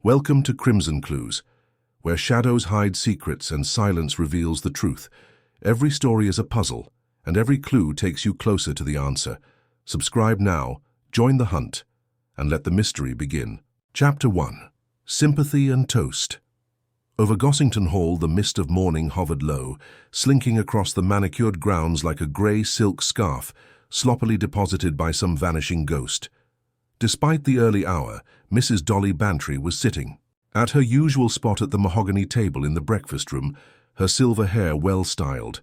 Welcome to Crimson Clues, where shadows hide secrets and silence reveals the truth. Every story is a puzzle, and every clue takes you closer to the answer. Subscribe now, join the hunt, and let the mystery begin. Chapter 1. Sympathy and Toast. Over Gossington Hall the mist of morning hovered low, slinking across the manicured grounds like a grey silk scarf, sloppily deposited by some vanishing ghost. Despite the early hour, Mrs. Dolly Bantry was sitting at her usual spot at the mahogany table in the breakfast room, her silver hair well styled.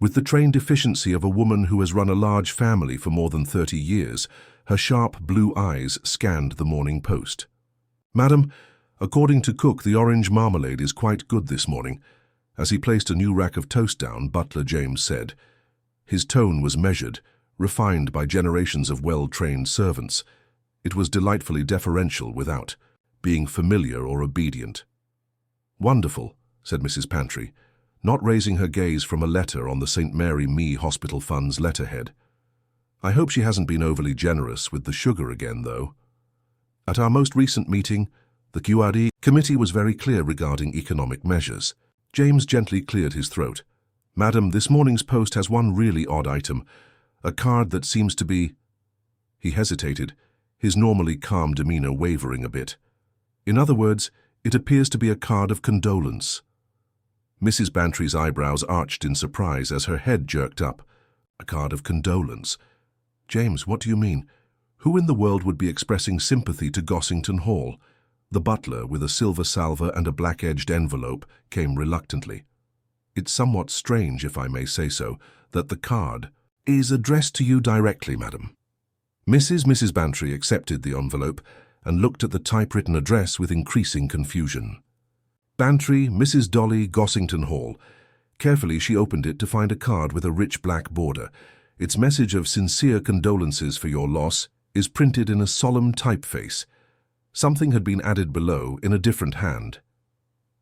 With the trained efficiency of a woman who has run a large family for more than 30 years, her sharp blue eyes scanned the Morning Post. "Madam, according to Cook, the orange marmalade is quite good this morning." As he placed a new rack of toast down, butler James said. His tone was measured, refined by generations of well-trained servants. It was delightfully deferential without being familiar or obedient. "Wonderful," said Mrs. Bantry, not raising her gaze from a letter on the St. Mary Me Hospital Fund's letterhead. "I hope she hasn't been overly generous with the sugar again, though. At our most recent meeting, the QRD committee was very clear regarding economic measures." James gently cleared his throat. "Madam, this morning's post has one really odd item, a card that seems to be—" He hesitated, his normally calm demeanor wavering a bit. "In other words, it appears to be a card of condolence." Mrs. Bantry's eyebrows arched in surprise as her head jerked up. "A card of condolence? James, what do you mean? Who in the world would be expressing sympathy to Gossington Hall?" The butler, with a silver salver and a black-edged envelope, came reluctantly. "It's somewhat strange, if I may say so, that the card is addressed to you directly, madam." Mrs. Bantry accepted the envelope and looked at the typewritten address with increasing confusion. Bantry, Mrs. Dolly, Gossington Hall. Carefully she opened it to find a card with a rich black border. Its message of sincere condolences for your loss is printed in a solemn typeface. Something had been added below in a different hand.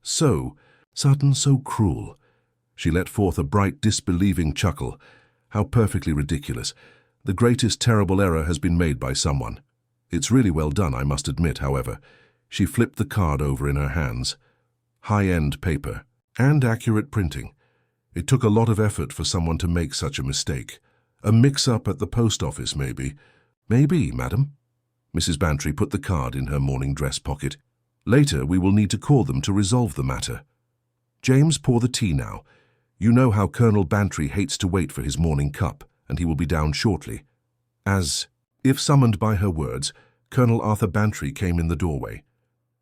"So sudden, so cruel." She let forth a bright, disbelieving chuckle. "How perfectly ridiculous. The greatest terrible error has been made by someone. It's really well done, I must admit, however." She flipped the card over in her hands. High-end paper and accurate printing. It took a lot of effort for someone to make such a mistake. A mix-up at the post office, maybe. "Maybe, madam." Mrs. Bantry put the card in her morning dress pocket. "Later we will need to call them to resolve the matter. James, pour the tea now. You know how Colonel Bantry hates to wait for his morning cup, and he will be down shortly." As if summoned by her words, Colonel Arthur Bantry came in the doorway,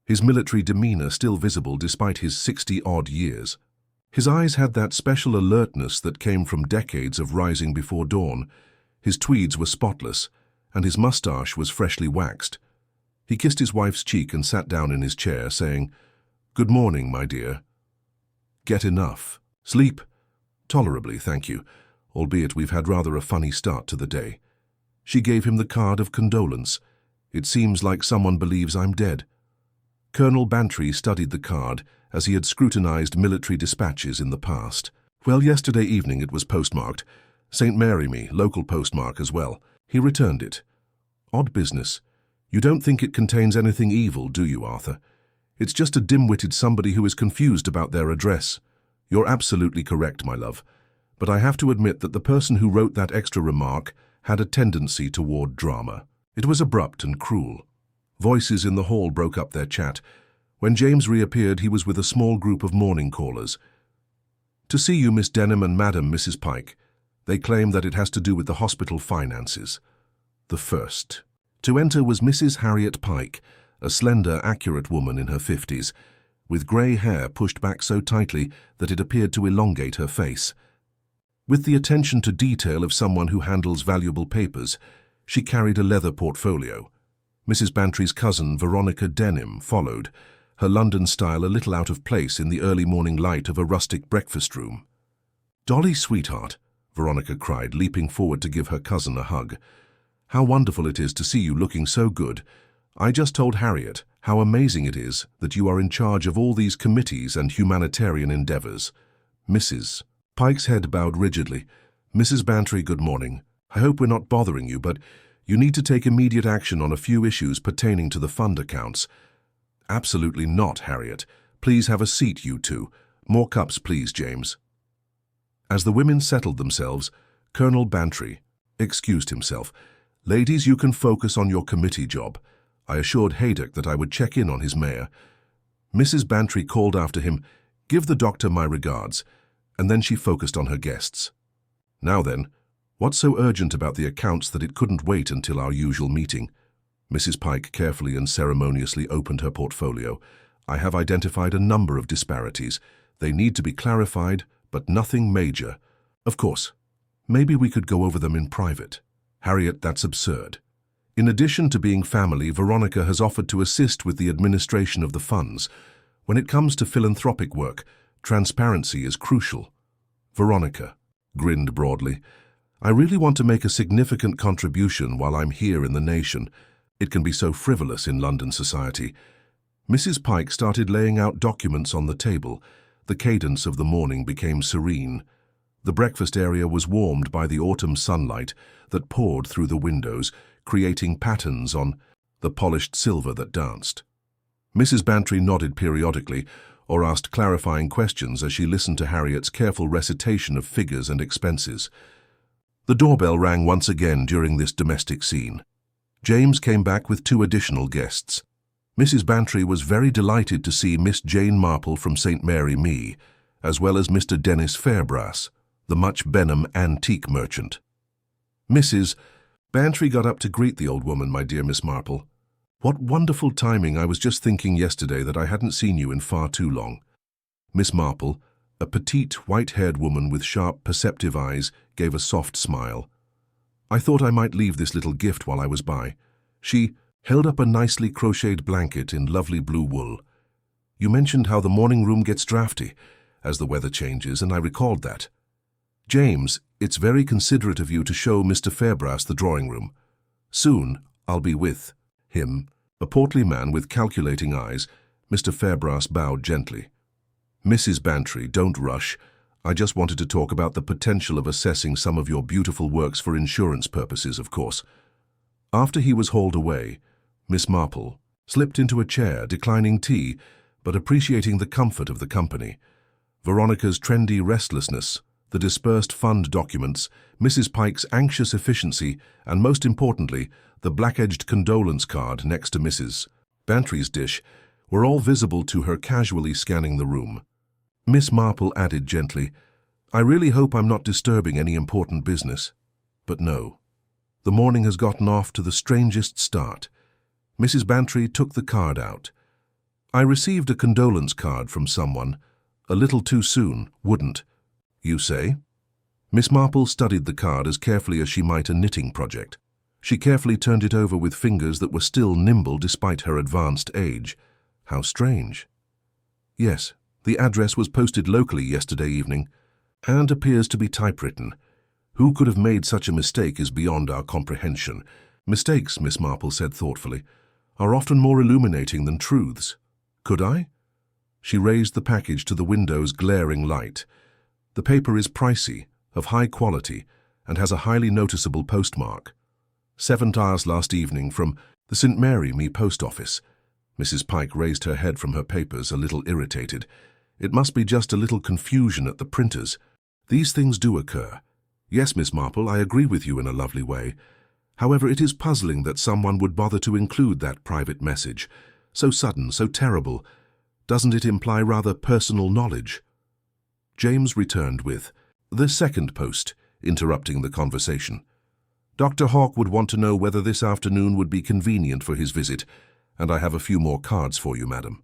his military demeanor still visible despite his 60-odd years. His eyes had that special alertness that came from decades of rising before dawn. His tweeds were spotless, and his mustache was freshly waxed. He kissed his wife's cheek and sat down in his chair, saying, "Good morning, my dear." "Get enough? Sleep?" "Tolerably, thank you, albeit we've had rather a funny start to the day." She gave him the card of condolence. "It seems like someone believes I'm dead." Colonel Bantry studied the card as he had scrutinized military dispatches in the past. "Well, yesterday evening it was postmarked. St. Mary Me, local postmark as well." He returned it. "Odd business. You don't think it contains anything evil, do you, Arthur? It's just a dim-witted somebody who is confused about their address." "You're absolutely correct, my love. But I have to admit that the person who wrote that extra remark had a tendency toward drama. It was abrupt and cruel." Voices in the hall broke up their chat. When James reappeared, he was with a small group of morning callers. "To see you, Miss Denham and Madam Mrs. Pike. They claim that it has to do with the hospital finances." The first to enter was Mrs. Harriet Pike, a slender, accurate woman in her 50s, with grey hair pushed back so tightly that it appeared to elongate her face. With the attention to detail of someone who handles valuable papers, she carried a leather portfolio. Mrs. Bantry's cousin, Veronica Denham, followed, her London style a little out of place in the early morning light of a rustic breakfast room. "Dolly, sweetheart," Veronica cried, leaping forward to give her cousin a hug. "How wonderful it is to see you looking so good. I just told Harriet how amazing it is that you are in charge of all these committees and humanitarian endeavors." Mrs. Pike's head bowed rigidly. "Mrs. Bantry, good morning. I hope we're not bothering you, but you need to take immediate action on a few issues pertaining to the fund accounts." Absolutely not, Harriet. Please have a seat, you two. More cups, please, James. As the women settled themselves, Colonel Bantry excused himself. Ladies, you can focus on your committee job. I assured Haydock that I would check in on his mare. Mrs. Bantry called after him, "Give the doctor my regards," and then she focused on her guests. "Now then, what's so urgent about the accounts that it couldn't wait until our usual meeting?" Mrs. Pike carefully and ceremoniously opened her portfolio. "I have identified a number of disparities. They need to be clarified, but nothing major. Of course, maybe we could go over them in private." "Harriet, that's absurd. In addition to being family, Veronica has offered to assist with the administration of the funds. When it comes to philanthropic work, transparency is crucial." Veronica grinned broadly. "I really want to make a significant contribution while I'm here in the nation. It can be so frivolous in London society." Mrs. Pike started laying out documents on the table. The cadence of the morning became serene. The breakfast area was warmed by the autumn sunlight that poured through the windows, creating patterns on the polished silver that danced. Mrs. Bantry nodded periodically or asked clarifying questions as she listened to Harriet's careful recitation of figures and expenses. The doorbell rang once again during this domestic scene. James came back with 2 additional guests. Mrs. Bantry was very delighted to see Miss Jane Marple from St. Mary Me, as well as Mr. Dennis Fairbrass, the Much Benham antique merchant. "Mrs. Bantry got up to greet the old woman, my dear Miss Marple. What wonderful timing. I was just thinking yesterday that I hadn't seen you in far too long." Miss Marple, a petite, white-haired woman with sharp, perceptive eyes, gave a soft smile. "I thought I might leave this little gift while I was by." She held up a nicely crocheted blanket in lovely blue wool. "You mentioned how the morning room gets drafty as the weather changes, and I recalled that. James, it's very considerate of you to show Mr. Fairbrass the drawing room. Soon I'll be with him." A portly man with calculating eyes, Mr. Fairbrass bowed gently. "Mrs. Bantry, don't rush. I just wanted to talk about the potential of assessing some of your beautiful works for insurance purposes, of course." After he was hauled away, Miss Marple slipped into a chair, declining tea, but appreciating the comfort of the company. Veronica's trendy restlessness, the dispersed fund documents, Mrs. Pike's anxious efficiency, and most importantly, the black-edged condolence card next to Mrs. Bantry's dish, were all visible to her casually scanning the room. Miss Marple added gently, "I really hope I'm not disturbing any important business." But no. The morning has gotten off to the strangest start. Mrs. Bantry took the card out. "I received a condolence card from someone. A little too soon, wouldn't you say?" Miss Marple studied the card as carefully as she might a knitting project. She carefully turned it over with fingers that were still nimble despite her advanced age. How strange. "Yes, the address was posted locally yesterday evening, and appears to be typewritten. Who could have made such a mistake is beyond our comprehension." "Mistakes," Miss Marple said thoughtfully, "are often more illuminating than truths. Could I?" She raised the package to the window's glaring light. "The paper is pricey, of high quality, and has a highly noticeable postmark. 7 hours last evening from the St. Mary Me post office." Mrs. Pike raised her head from her papers, a little irritated. "It must be just a little confusion at the printers. These things do occur. Yes, Miss Marple, I agree with you in a lovely way. However, it is puzzling that someone would bother to include that private message. So sudden, so terrible. Doesn't it imply rather personal knowledge?" James returned with the second post, interrupting the conversation. "Dr. Hawke would want to know whether this afternoon would be convenient for his visit, and I have a few more cards for you, madam."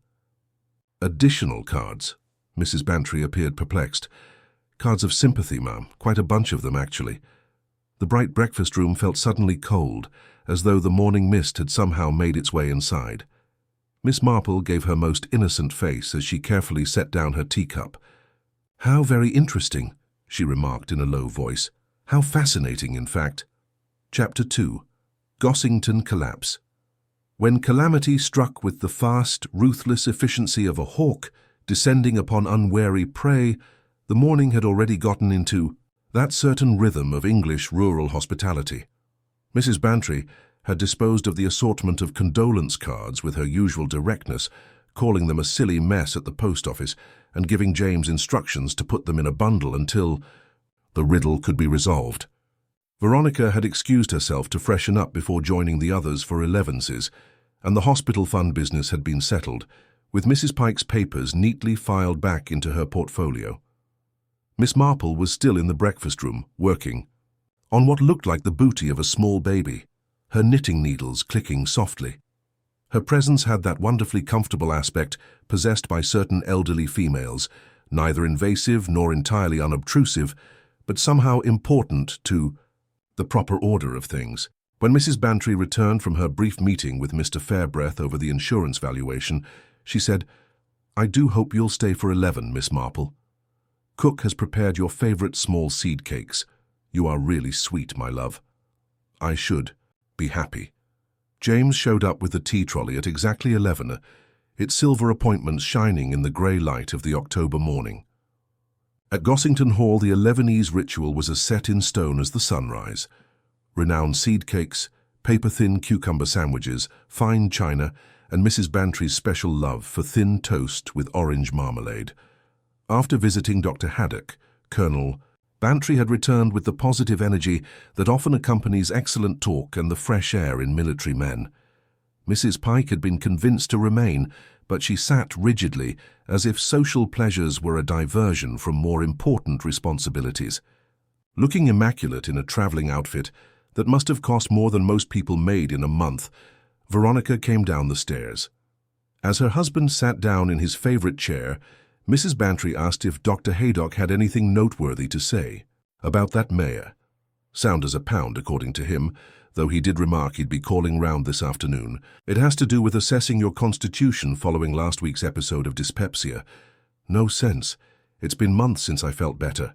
"Additional cards?" Mrs. Bantry appeared perplexed. "Cards of sympathy, ma'am. Quite a bunch of them, actually." The bright breakfast room felt suddenly cold, as though the morning mist had somehow made its way inside. Miss Marple gave her most innocent face as she carefully set down her teacup. "How very interesting," she remarked in a low voice. "How fascinating, in fact." Chapter 2. Gossington Collapse. When calamity struck with the fast, ruthless efficiency of a hawk descending upon unwary prey, the morning had already gotten into that certain rhythm of English rural hospitality. Mrs. Bantry had disposed of the assortment of condolence cards with her usual directness, calling them a silly mess at the post office and giving James instructions to put them in a bundle until the riddle could be resolved. Veronica had excused herself to freshen up before joining the others for elevenses, and the hospital fund business had been settled, with Mrs. Pike's papers neatly filed back into her portfolio. Miss Marple was still in the breakfast room, working, on what looked like the booty of a small baby, her knitting needles clicking softly. Her presence had that wonderfully comfortable aspect possessed by certain elderly females, neither invasive nor entirely unobtrusive, but somehow important to the proper order of things. When Mrs. Bantry returned from her brief meeting with Mr. Fairbreath over the insurance valuation, she said, "I do hope you'll stay for 11, Miss Marple. Cook has prepared your favorite small seed cakes. You are really sweet, my love. I should be happy." James showed up with the tea trolley at exactly 11, its silver appointments shining in the grey light of the October morning. At Gossington Hall, the 11ese ritual was as set in stone as the sunrise. Renowned seed cakes, paper-thin cucumber sandwiches, fine china, and Mrs. Bantry's special love for thin toast with orange marmalade. After visiting Dr. Haddock, Colonel Bantry had returned with the positive energy that often accompanies excellent talk and the fresh air in military men. Mrs. Pike had been convinced to remain, but she sat rigidly, as if social pleasures were a diversion from more important responsibilities. Looking immaculate in a traveling outfit that must have cost more than most people made in a month, Veronica came down the stairs. As her husband sat down in his favorite chair, Mrs. Bantry asked if Dr. Haydock had anything noteworthy to say about that mayor. Sound as a pound, according to him, though he did remark he'd be calling round this afternoon. It has to do with assessing your constitution following last week's episode of dyspepsia. No sense. It's been months since I felt better.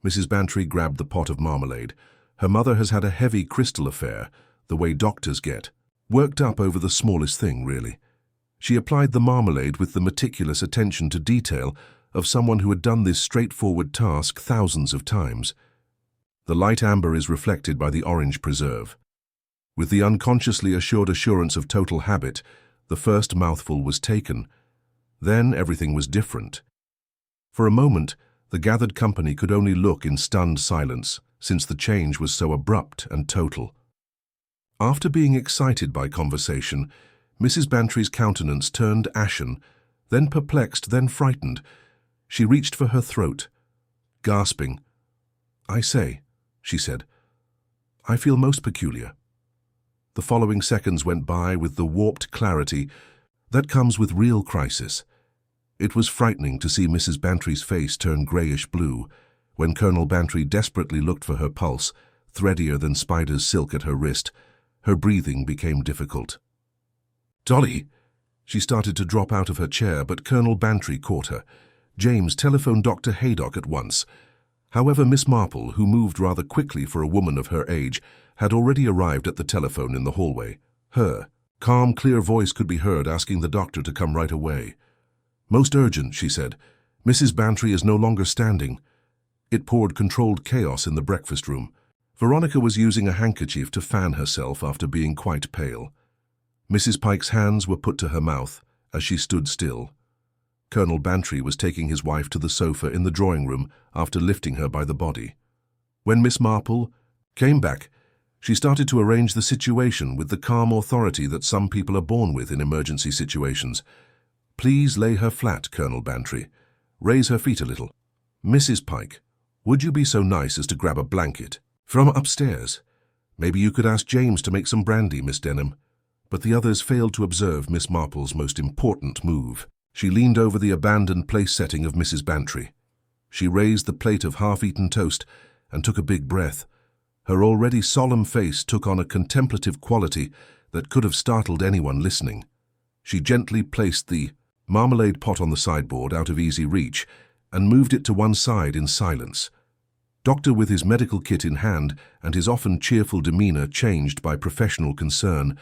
Mrs. Bantry grabbed the pot of marmalade. Her mother has had a heavy crystal affair, the way doctors get. Worked up over the smallest thing, really. She applied the marmalade with the meticulous attention to detail of someone who had done this straightforward task thousands of times. The light amber is reflected by the orange preserve. With the unconsciously assured assurance of total habit, the first mouthful was taken. Then everything was different. For a moment, the gathered company could only look in stunned silence, since the change was so abrupt and total. After being excited by conversation, Mrs. Bantry's countenance turned ashen, then perplexed, then frightened. She reached for her throat, gasping. "I say," she said, "I feel most peculiar." The following seconds went by with the warped clarity that comes with real crisis. It was frightening to see Mrs. Bantry's face turn greyish-blue when Colonel Bantry desperately looked for her pulse, threadier than spider's silk at her wrist. Her breathing became difficult. "Dolly!" She started to drop out of her chair, but Colonel Bantry caught her. "James, telephone Dr. Haydock at once." However, Miss Marple, who moved rather quickly for a woman of her age, had already arrived at the telephone in the hallway. Her calm, clear voice could be heard asking the doctor to come right away. "Most urgent," she said. "Mrs. Bantry is no longer standing." It poured controlled chaos in the breakfast room. Veronica was using a handkerchief to fan herself after being quite pale. Mrs. Pike's hands were put to her mouth as she stood still. Colonel Bantry was taking his wife to the sofa in the drawing room after lifting her by the body. When Miss Marple came back, she started to arrange the situation with the calm authority that some people are born with in emergency situations. "Please lay her flat, Colonel Bantry. Raise her feet a little. Mrs. Pike, would you be so nice as to grab a blanket from upstairs? Maybe you could ask James to make some brandy, Miss Denham." But the others failed to observe Miss Marple's most important move. She leaned over the abandoned place setting of Mrs. Bantry. She raised the plate of half-eaten toast and took a big breath. Her already solemn face took on a contemplative quality that could have startled anyone listening. She gently placed the marmalade pot on the sideboard out of easy reach and moved it to one side in silence. Doctor, with his medical kit in hand and his often cheerful demeanor changed by professional concern,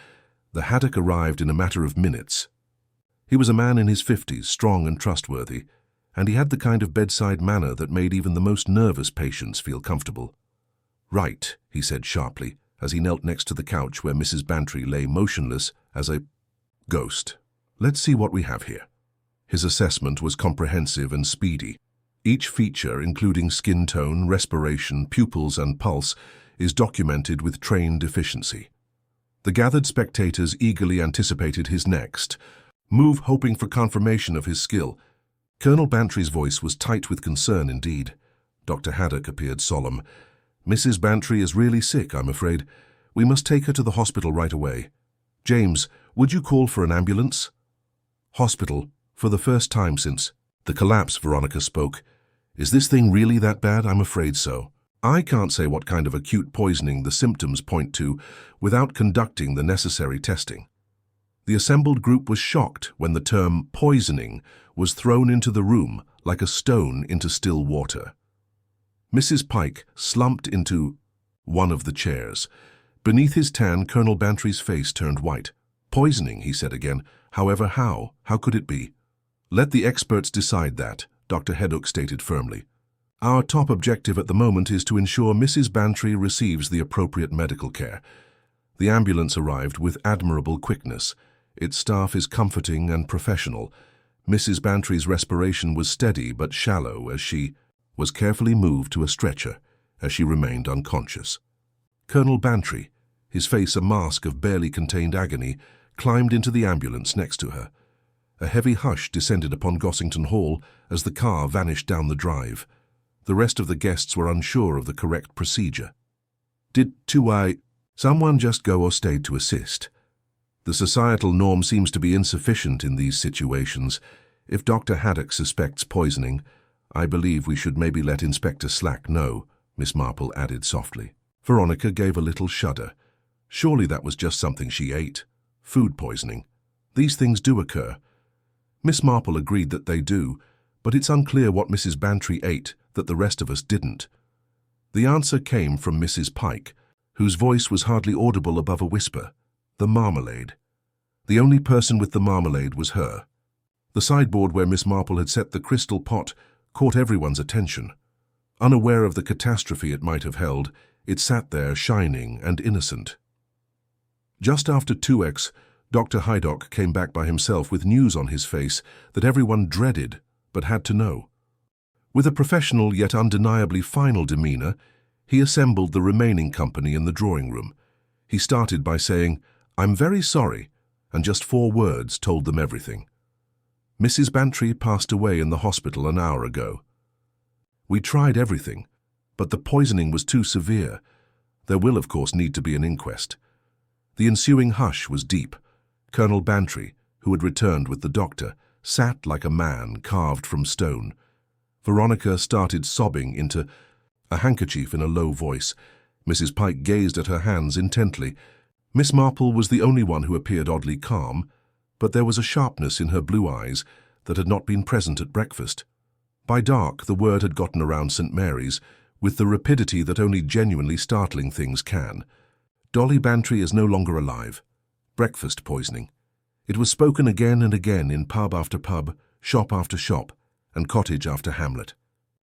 the Haddock arrived in a matter of minutes. He was a man in his 50s, strong and trustworthy, and he had the kind of bedside manner that made even the most nervous patients feel comfortable. "Right," he said sharply, as he knelt next to the couch where Mrs. Bantry lay motionless as a ghost. "Let's see what we have here." His assessment was comprehensive and speedy. Each feature, including skin tone, respiration, pupils, and pulse, is documented with trained efficiency. The gathered spectators eagerly anticipated his next move, hoping for confirmation of his skill. Colonel Bantry's voice was tight with concern indeed. Dr. Haddock appeared solemn. "Mrs. Bantry is really sick, I'm afraid. We must take her to the hospital right away. James, would you call for an ambulance?" "Hospital, for the first time since the collapse," Veronica spoke. "Is this thing really that bad? I'm afraid so. I can't say what kind of acute poisoning the symptoms point to without conducting the necessary testing." The assembled group was shocked when the term poisoning was thrown into the room like a stone into still water. Mrs. Pike slumped into one of the chairs. Beneath his tan, Colonel Bantry's face turned white. "Poisoning," he said again. "However, how? How could it be?" "Let the experts decide that," Dr. Haddock stated firmly. "Our top objective at the moment is to ensure Mrs. Bantry receives the appropriate medical care." The ambulance arrived with admirable quickness. Its staff is comforting and professional. Mrs. Bantry's respiration was steady but shallow as she was carefully moved to a stretcher as she remained unconscious. Colonel Bantry, his face a mask of barely contained agony, climbed into the ambulance next to her. A heavy hush descended upon Gossington Hall as the car vanished down the drive. The rest of the guests were unsure of the correct procedure. Someone just go or stayed to assist? The societal norm seems to be insufficient in these situations. If Dr. Haddock suspects poisoning, I believe we should maybe let Inspector Slack know," Miss Marple added softly. Veronica gave a little shudder. Surely that was just something she ate. Food poisoning. These things do occur. Miss Marple agreed that they do, but it's unclear what Mrs. Bantry ate that the rest of us didn't. The answer came from Mrs. Pike, whose voice was hardly audible above a whisper. The marmalade. The only person with the marmalade was her. The sideboard where Miss Marple had set the crystal pot caught everyone's attention. Unaware of the catastrophe it might have held, it sat there shining and innocent. Just after 2x, Dr. Haddock came back by himself with news on his face that everyone dreaded but had to know. With a professional yet undeniably final demeanor, he assembled the remaining company in the drawing room. He started by saying, "I'm very sorry," and just 4 words told them everything. "Mrs. Bantry passed away in the hospital an hour ago. We tried everything, but the poisoning was too severe. There will, of course, need to be an inquest." The ensuing hush was deep. Colonel Bantry, who had returned with the doctor, sat like a man carved from stone. Veronica started sobbing into a handkerchief in a low voice. Mrs. Pike gazed at her hands intently. Miss Marple was the only one who appeared oddly calm, but there was a sharpness in her blue eyes that had not been present at breakfast. By dark, the word had gotten around St. Mary's with the rapidity that only genuinely startling things can. Dolly Bantry is no longer alive. Breakfast poisoning. It was spoken again and again in pub after pub, shop after shop, and cottage after hamlet.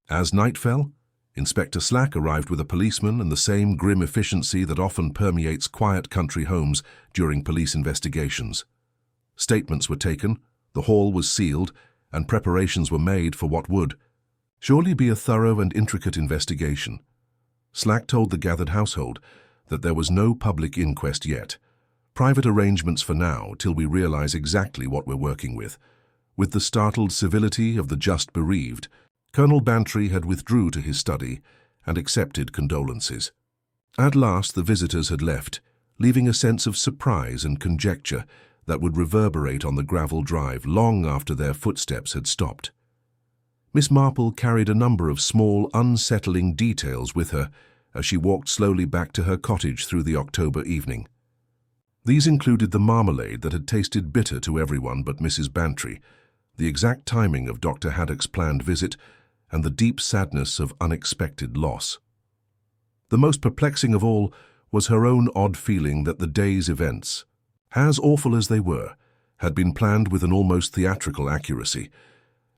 As night fell, Inspector Slack arrived with a policeman and the same grim efficiency that often permeates quiet country homes during police investigations. Statements were taken, the hall was sealed, and preparations were made for what would surely be a thorough and intricate investigation. Slack told the gathered household that there was no public inquest yet. Private arrangements for now, till we realize exactly what we're working with. With the startled civility of the just bereaved, Colonel Bantry had withdrew to his study and accepted condolences. At last the visitors had left, leaving a sense of surprise and conjecture that would reverberate on the gravel drive long after their footsteps had stopped. Miss Marple carried a number of small, unsettling details with her as she walked slowly back to her cottage through the October evening. These included the marmalade that had tasted bitter to everyone but Mrs. Bantry, the exact timing of Dr. Haddock's planned visit, and the deep sadness of unexpected loss. The most perplexing of all was her own odd feeling that the day's events, as awful as they were, had been planned with an almost theatrical accuracy.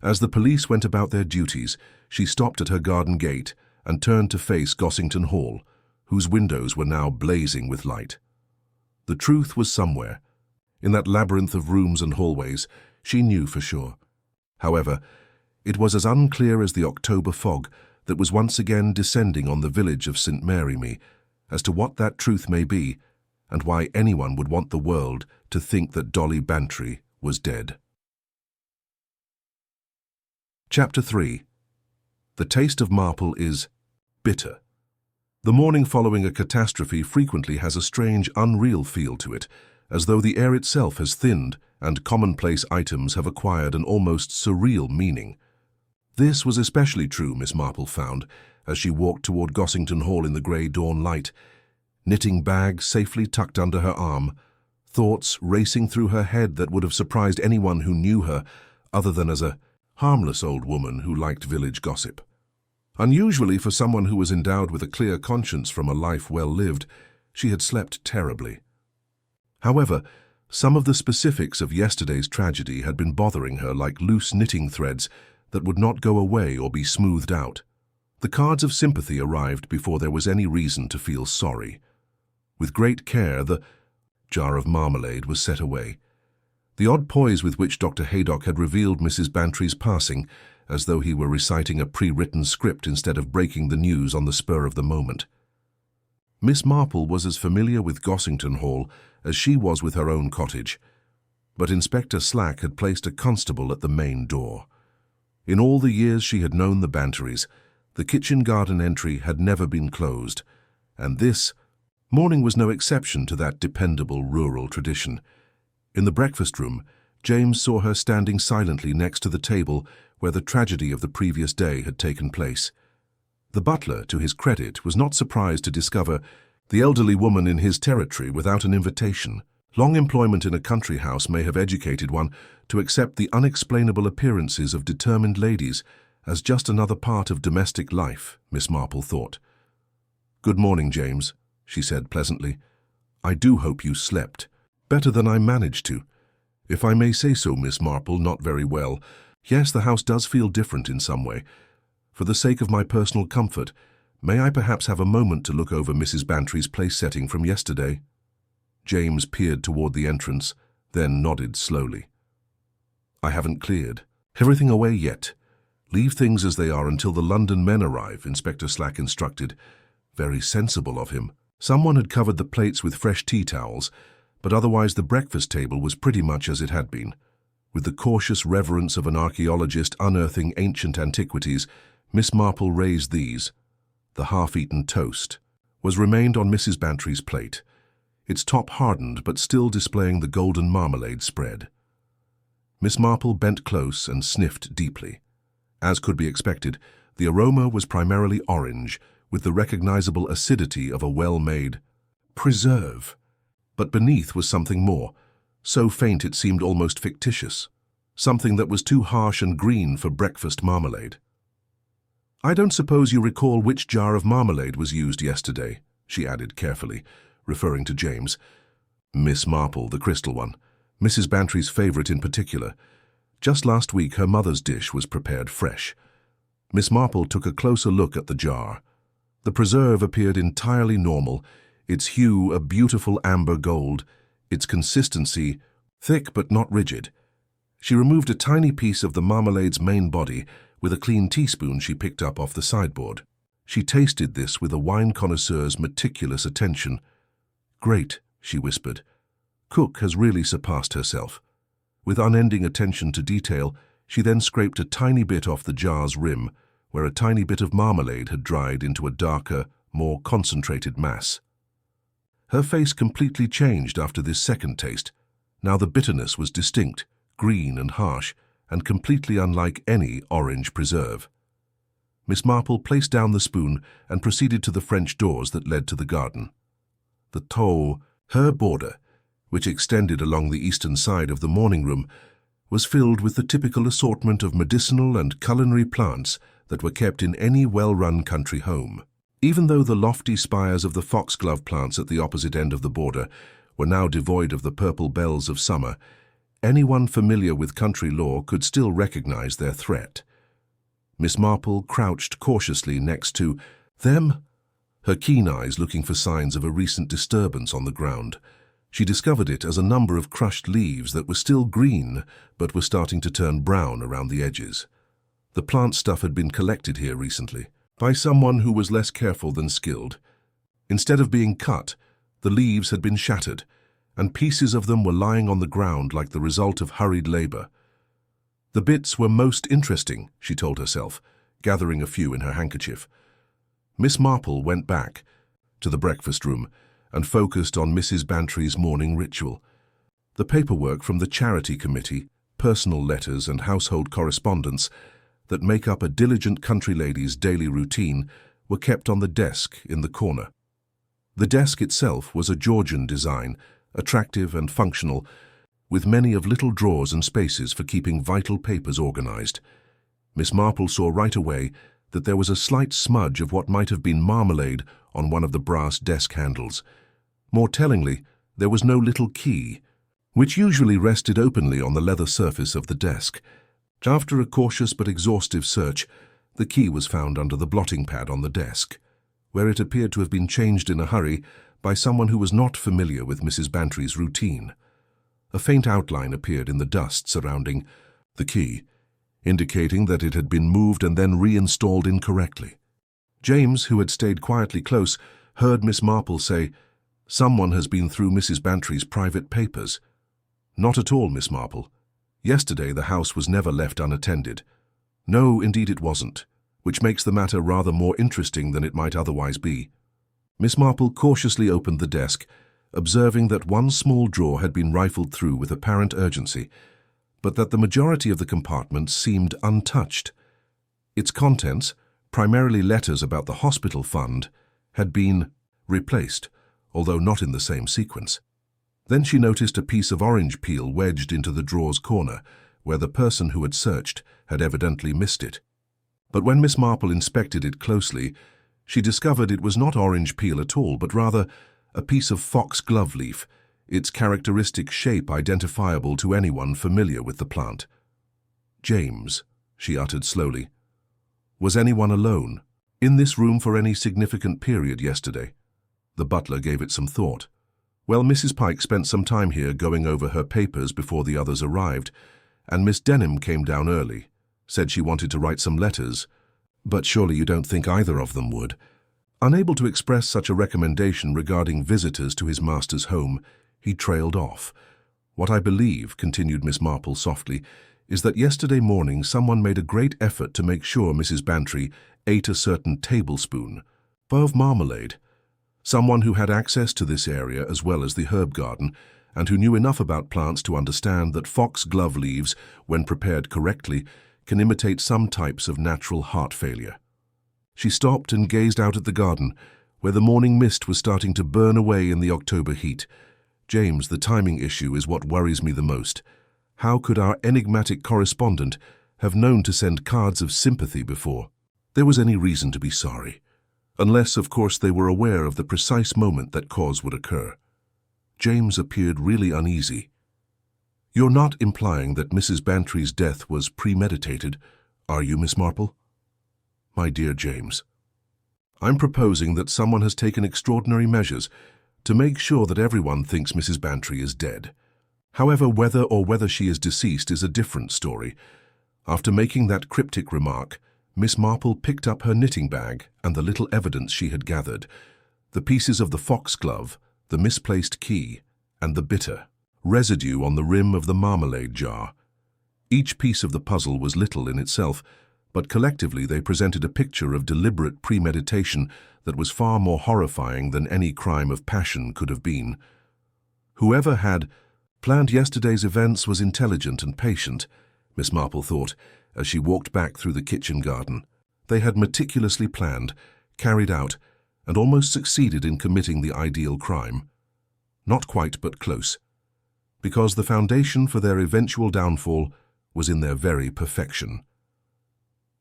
As the police went about their duties, she stopped at her garden gate and turned to face Gossington Hall, whose windows were now blazing with light. The truth was somewhere. In that labyrinth of rooms and hallways, she knew for sure. However, it was as unclear as the October fog that was once again descending on the village of St. Mary as to what that truth may be and why anyone would want the world to think that Dolly Bantry was dead. Chapter 3. The taste of Marple is bitter. The morning following a catastrophe frequently has a strange, unreal feel to it, as though the air itself has thinned and commonplace items have acquired an almost surreal meaning. This was especially true, Miss Marple found, as she walked toward Gossington Hall in the grey dawn light, knitting bag safely tucked under her arm, thoughts racing through her head that would have surprised anyone who knew her, other than as a harmless old woman who liked village gossip. Unusually for someone who was endowed with a clear conscience from a life well lived, she had slept terribly. However, some of the specifics of yesterday's tragedy had been bothering her like loose knitting threads that would not go away or be smoothed out. The cards of sympathy arrived before there was any reason to feel sorry. With great care, the jar of marmalade was set away. The odd poise with which Dr. Haydock had revealed Mrs. Bantry's passing, as though he were reciting a pre-written script instead of breaking the news on the spur of the moment. Miss Marple was as familiar with Gossington Hall as she was with her own cottage, but Inspector Slack had placed a constable at the main door. In all the years she had known the Bantrys, the kitchen garden entry had never been closed, and this morning was no exception to that dependable rural tradition. In the breakfast room, James saw her standing silently next to the table where the tragedy of the previous day had taken place. The butler, to his credit, was not surprised to discover the elderly woman in his territory without an invitation. Long employment in a country house may have educated one to accept the unexplainable appearances of determined ladies as just another part of domestic life, Miss Marple thought. "Good morning, James," she said pleasantly. "I do hope you slept. Better than I managed to. If I may say so, Miss Marple, not very well. Yes, the house does feel different in some way. For the sake of my personal comfort, may I perhaps have a moment to look over Mrs. Bantry's place setting from yesterday?" James peered toward the entrance, then nodded slowly. "I haven't cleared everything away yet. Leave things as they are until the London men arrive," Inspector Slack instructed. Very sensible of him. Someone had covered the plates with fresh tea towels, but otherwise the breakfast table was pretty much as it had been. With the cautious reverence of an archaeologist unearthing ancient antiquities, Miss Marple raised these. The half-eaten toast was remained on Mrs. Bantry's plate, its top hardened but still displaying the golden marmalade spread. Miss Marple bent close and sniffed deeply. As could be expected, the aroma was primarily orange, with the recognizable acidity of a well-made preserve. But beneath was something more, so faint it seemed almost fictitious, something that was too harsh and green for breakfast marmalade. "I don't suppose you recall which jar of marmalade was used yesterday," she added carefully, referring to James. "Miss Marple, the crystal one, Mrs. Bantry's favorite in particular. Just last week her mother's dish was prepared fresh." Miss Marple took a closer look at the jar. The preserve appeared entirely normal, its hue a beautiful amber gold, its consistency thick but not rigid. She removed a tiny piece of the marmalade's main body with a clean teaspoon she picked up off the sideboard. She tasted this with a wine connoisseur's meticulous attention. "Great," she whispered. "Cook has really surpassed herself." With unending attention to detail, she then scraped a tiny bit off the jar's rim, where a tiny bit of marmalade had dried into a darker, more concentrated mass. Her face completely changed after this second taste. Now the bitterness was distinct, green and harsh, and completely unlike any orange preserve. Miss Marple placed down the spoon and proceeded to the French doors that led to the garden. Her border, which extended along the eastern side of the morning room, was filled with the typical assortment of medicinal and culinary plants that were kept in any well-run country home. Even though the lofty spires of the foxglove plants at the opposite end of the border were now devoid of the purple bells of summer, anyone familiar with country lore could still recognize their threat. Miss Marple crouched cautiously next to them, her keen eyes looking for signs of a recent disturbance on the ground. She discovered it as a number of crushed leaves that were still green but were starting to turn brown around the edges. The plant stuff had been collected here recently by someone who was less careful than skilled. Instead of being cut, the leaves had been shattered, and pieces of them were lying on the ground like the result of hurried labor. The bits were most interesting, she told herself, gathering a few in her handkerchief. Miss Marple went back to the breakfast room and focused on Mrs. Bantry's morning ritual. The paperwork from the charity committee, personal letters and household correspondence that make up a diligent country lady's daily routine were kept on the desk in the corner. The desk itself was a Georgian design, attractive and functional, with many of little drawers and spaces for keeping vital papers organized. Miss Marple saw right away that there was a slight smudge of what might have been marmalade on one of the brass desk handles. More tellingly, there was no little key, which usually rested openly on the leather surface of the desk. After a cautious but exhaustive search, the key was found under the blotting pad on the desk, where it appeared to have been changed in a hurry by someone who was not familiar with Mrs. Bantry's routine. A faint outline appeared in the dust surrounding the key, indicating that it had been moved and then reinstalled incorrectly. James, who had stayed quietly close, heard Miss Marple say, "Someone has been through Mrs. Bantry's private papers." "Not at all, Miss Marple. Yesterday the house was never left unattended." "No, indeed it wasn't, which makes the matter rather more interesting than it might otherwise be." Miss Marple cautiously opened the desk, observing that one small drawer had been rifled through with apparent urgency, but that the majority of the compartments seemed untouched. Its contents, primarily letters about the hospital fund, had been replaced, although not in the same sequence. Then she noticed a piece of orange peel wedged into the drawer's corner, where the person who had searched had evidently missed it. But when Miss Marple inspected it closely, she discovered it was not orange peel at all, but rather a piece of foxglove leaf, its characteristic shape identifiable to anyone familiar with the plant. "James," she uttered slowly. "Was anyone alone in this room for any significant period yesterday?" The butler gave it some thought. "Well, Mrs. Pike spent some time here going over her papers before the others arrived, and Miss Denham came down early, said she wanted to write some letters. But surely you don't think either of them would?" Unable to express such a recommendation regarding visitors to his master's home, he trailed off. "What I believe," continued Miss Marple softly, "is that yesterday morning someone made a great effort to make sure Mrs. Bantry ate a certain tablespoon of marmalade. Someone who had access to this area as well as the herb garden, and who knew enough about plants to understand that foxglove leaves, when prepared correctly, can imitate some types of natural heart failure." She stopped and gazed out at the garden, where the morning mist was starting to burn away in the October heat. "James, the timing issue is what worries me the most. How could our enigmatic correspondent have known to send cards of sympathy before there was any reason to be sorry? Unless, of course, they were aware of the precise moment that cause would occur." James appeared really uneasy. "You're not implying that Mrs. Bantry's death was premeditated, are you, Miss Marple?" "My dear James, I'm proposing that someone has taken extraordinary measures to make sure that everyone thinks Mrs. Bantry is dead. However, whether she is deceased is a different story." After making that cryptic remark, Miss Marple picked up her knitting bag and the little evidence she had gathered, the pieces of the foxglove, the misplaced key, and the bitter residue on the rim of the marmalade jar. Each piece of the puzzle was little in itself, but collectively they presented a picture of deliberate premeditation that was far more horrifying than any crime of passion could have been. Whoever had planned yesterday's events was intelligent and patient, Miss Marple thought, as she walked back through the kitchen garden. They had meticulously planned, carried out, and almost succeeded in committing the ideal crime. Not quite, but close, because the foundation for their eventual downfall was in their very perfection.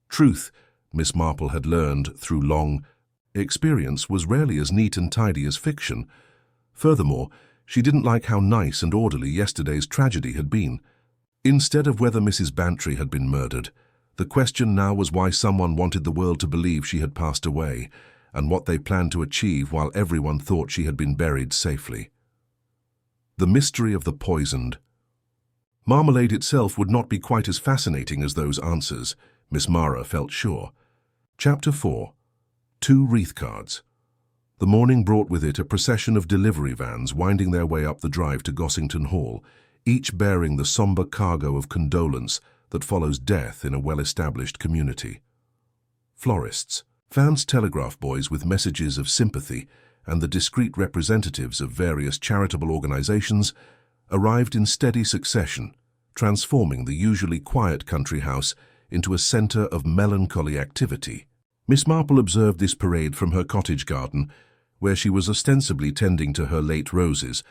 Truth, Miss Marple had learned through long experience, was rarely as neat and tidy as fiction. Furthermore, she didn't like how nice and orderly yesterday's tragedy had been. Instead of whether Mrs. Bantry had been murdered, the question now was why someone wanted the world to believe she had passed away, and what they planned to achieve while everyone thought she had been buried safely. The mystery of the poisoned. Marmalade itself would not be quite as fascinating as those answers, Miss Mara felt sure. Chapter 4. 2 wreath cards. The morning brought with it a procession of delivery vans winding their way up the drive to Gossington Hall, each bearing the somber cargo of condolence that follows death in a well-established community. Florists, fans, telegraph boys with messages of sympathy, and the discreet representatives of various charitable organizations arrived in steady succession, transforming the usually quiet country house into a center of melancholy activity. Miss Marple observed this parade from her cottage garden, where she was ostensibly tending to her late roses,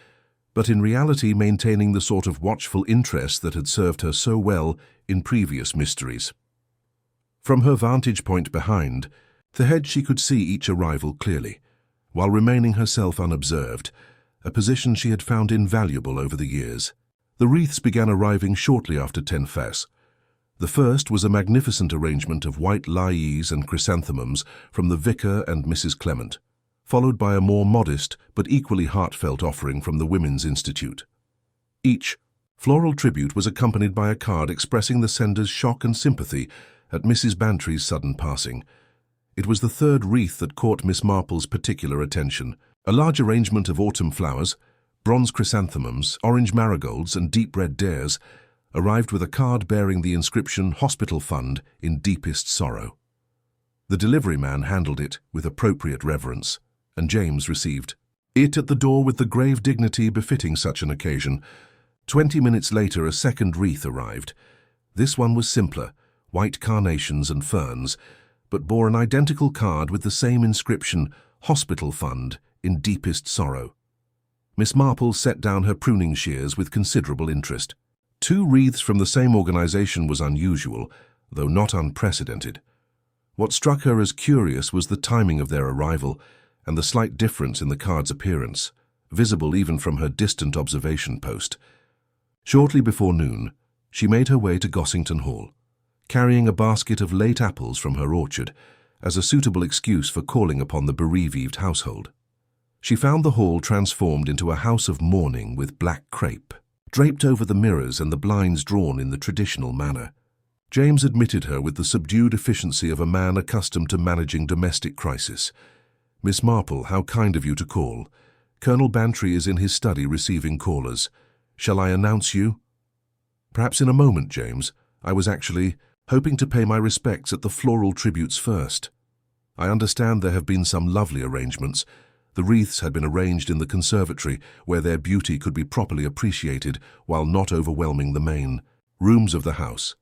but in reality maintaining the sort of watchful interest that had served her so well in previous mysteries. From her vantage point behind the hedge she could see each arrival clearly, while remaining herself unobserved, a position she had found invaluable over the years. The wreaths began arriving shortly after 10 Fes. The first was a magnificent arrangement of white lilies and chrysanthemums from the vicar and Mrs. Clement, followed by a more modest but equally heartfelt offering from the Women's Institute. Each floral tribute was accompanied by a card expressing the sender's shock and sympathy at Mrs. Bantry's sudden passing. It was the third wreath that caught Miss Marple's particular attention. A large arrangement of autumn flowers, bronze chrysanthemums, orange marigolds, and deep red dares arrived with a card bearing the inscription "Hospital Fund in Deepest Sorrow." The delivery man handled it with appropriate reverence, and James received it at the door with the grave dignity befitting such an occasion. 20 minutes later, a second wreath arrived. This one was simpler, white carnations and ferns, but bore an identical card with the same inscription, "Hospital Fund in Deepest Sorrow." Miss Marple set down her pruning shears with considerable interest. 2 wreaths from the same organization was unusual, though not unprecedented. What struck her as curious was the timing of their arrival and the slight difference in the card's appearance, visible even from her distant observation post. Shortly before noon, she made her way to Gossington Hall, carrying a basket of late apples from her orchard as a suitable excuse for calling upon the bereaved household. She found the hall transformed into a house of mourning with black crepe, draped over the mirrors and the blinds drawn in the traditional manner. James admitted her with the subdued efficiency of a man accustomed to managing domestic crisis. "Miss Marple, how kind of you to call. Colonel Bantry is in his study receiving callers. Shall I announce you?" "Perhaps in a moment, James. I was actually hoping to pay my respects at the floral tributes first. I understand there have been some lovely arrangements. The wreaths had been arranged in the conservatory, where their beauty could be properly appreciated while not overwhelming the main rooms of the house."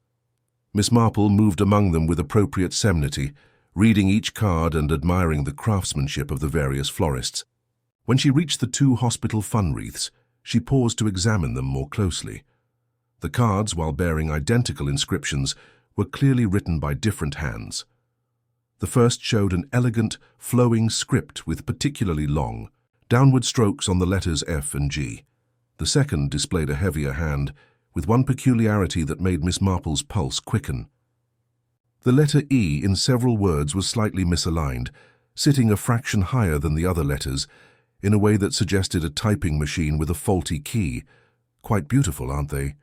Miss Marple moved among them with appropriate solemnity, reading each card and admiring the craftsmanship of the various florists. When she reached the 2 hospital fund wreaths, she paused to examine them more closely. The cards, while bearing identical inscriptions, were clearly written by different hands. The first showed an elegant, flowing script with particularly long, downward strokes on the letters F and G. The second displayed a heavier hand, with one peculiarity that made Miss Marple's pulse quicken. The letter E in several words was slightly misaligned, sitting a fraction higher than the other letters, in a way that suggested a typing machine with a faulty key. Quite beautiful, aren't they?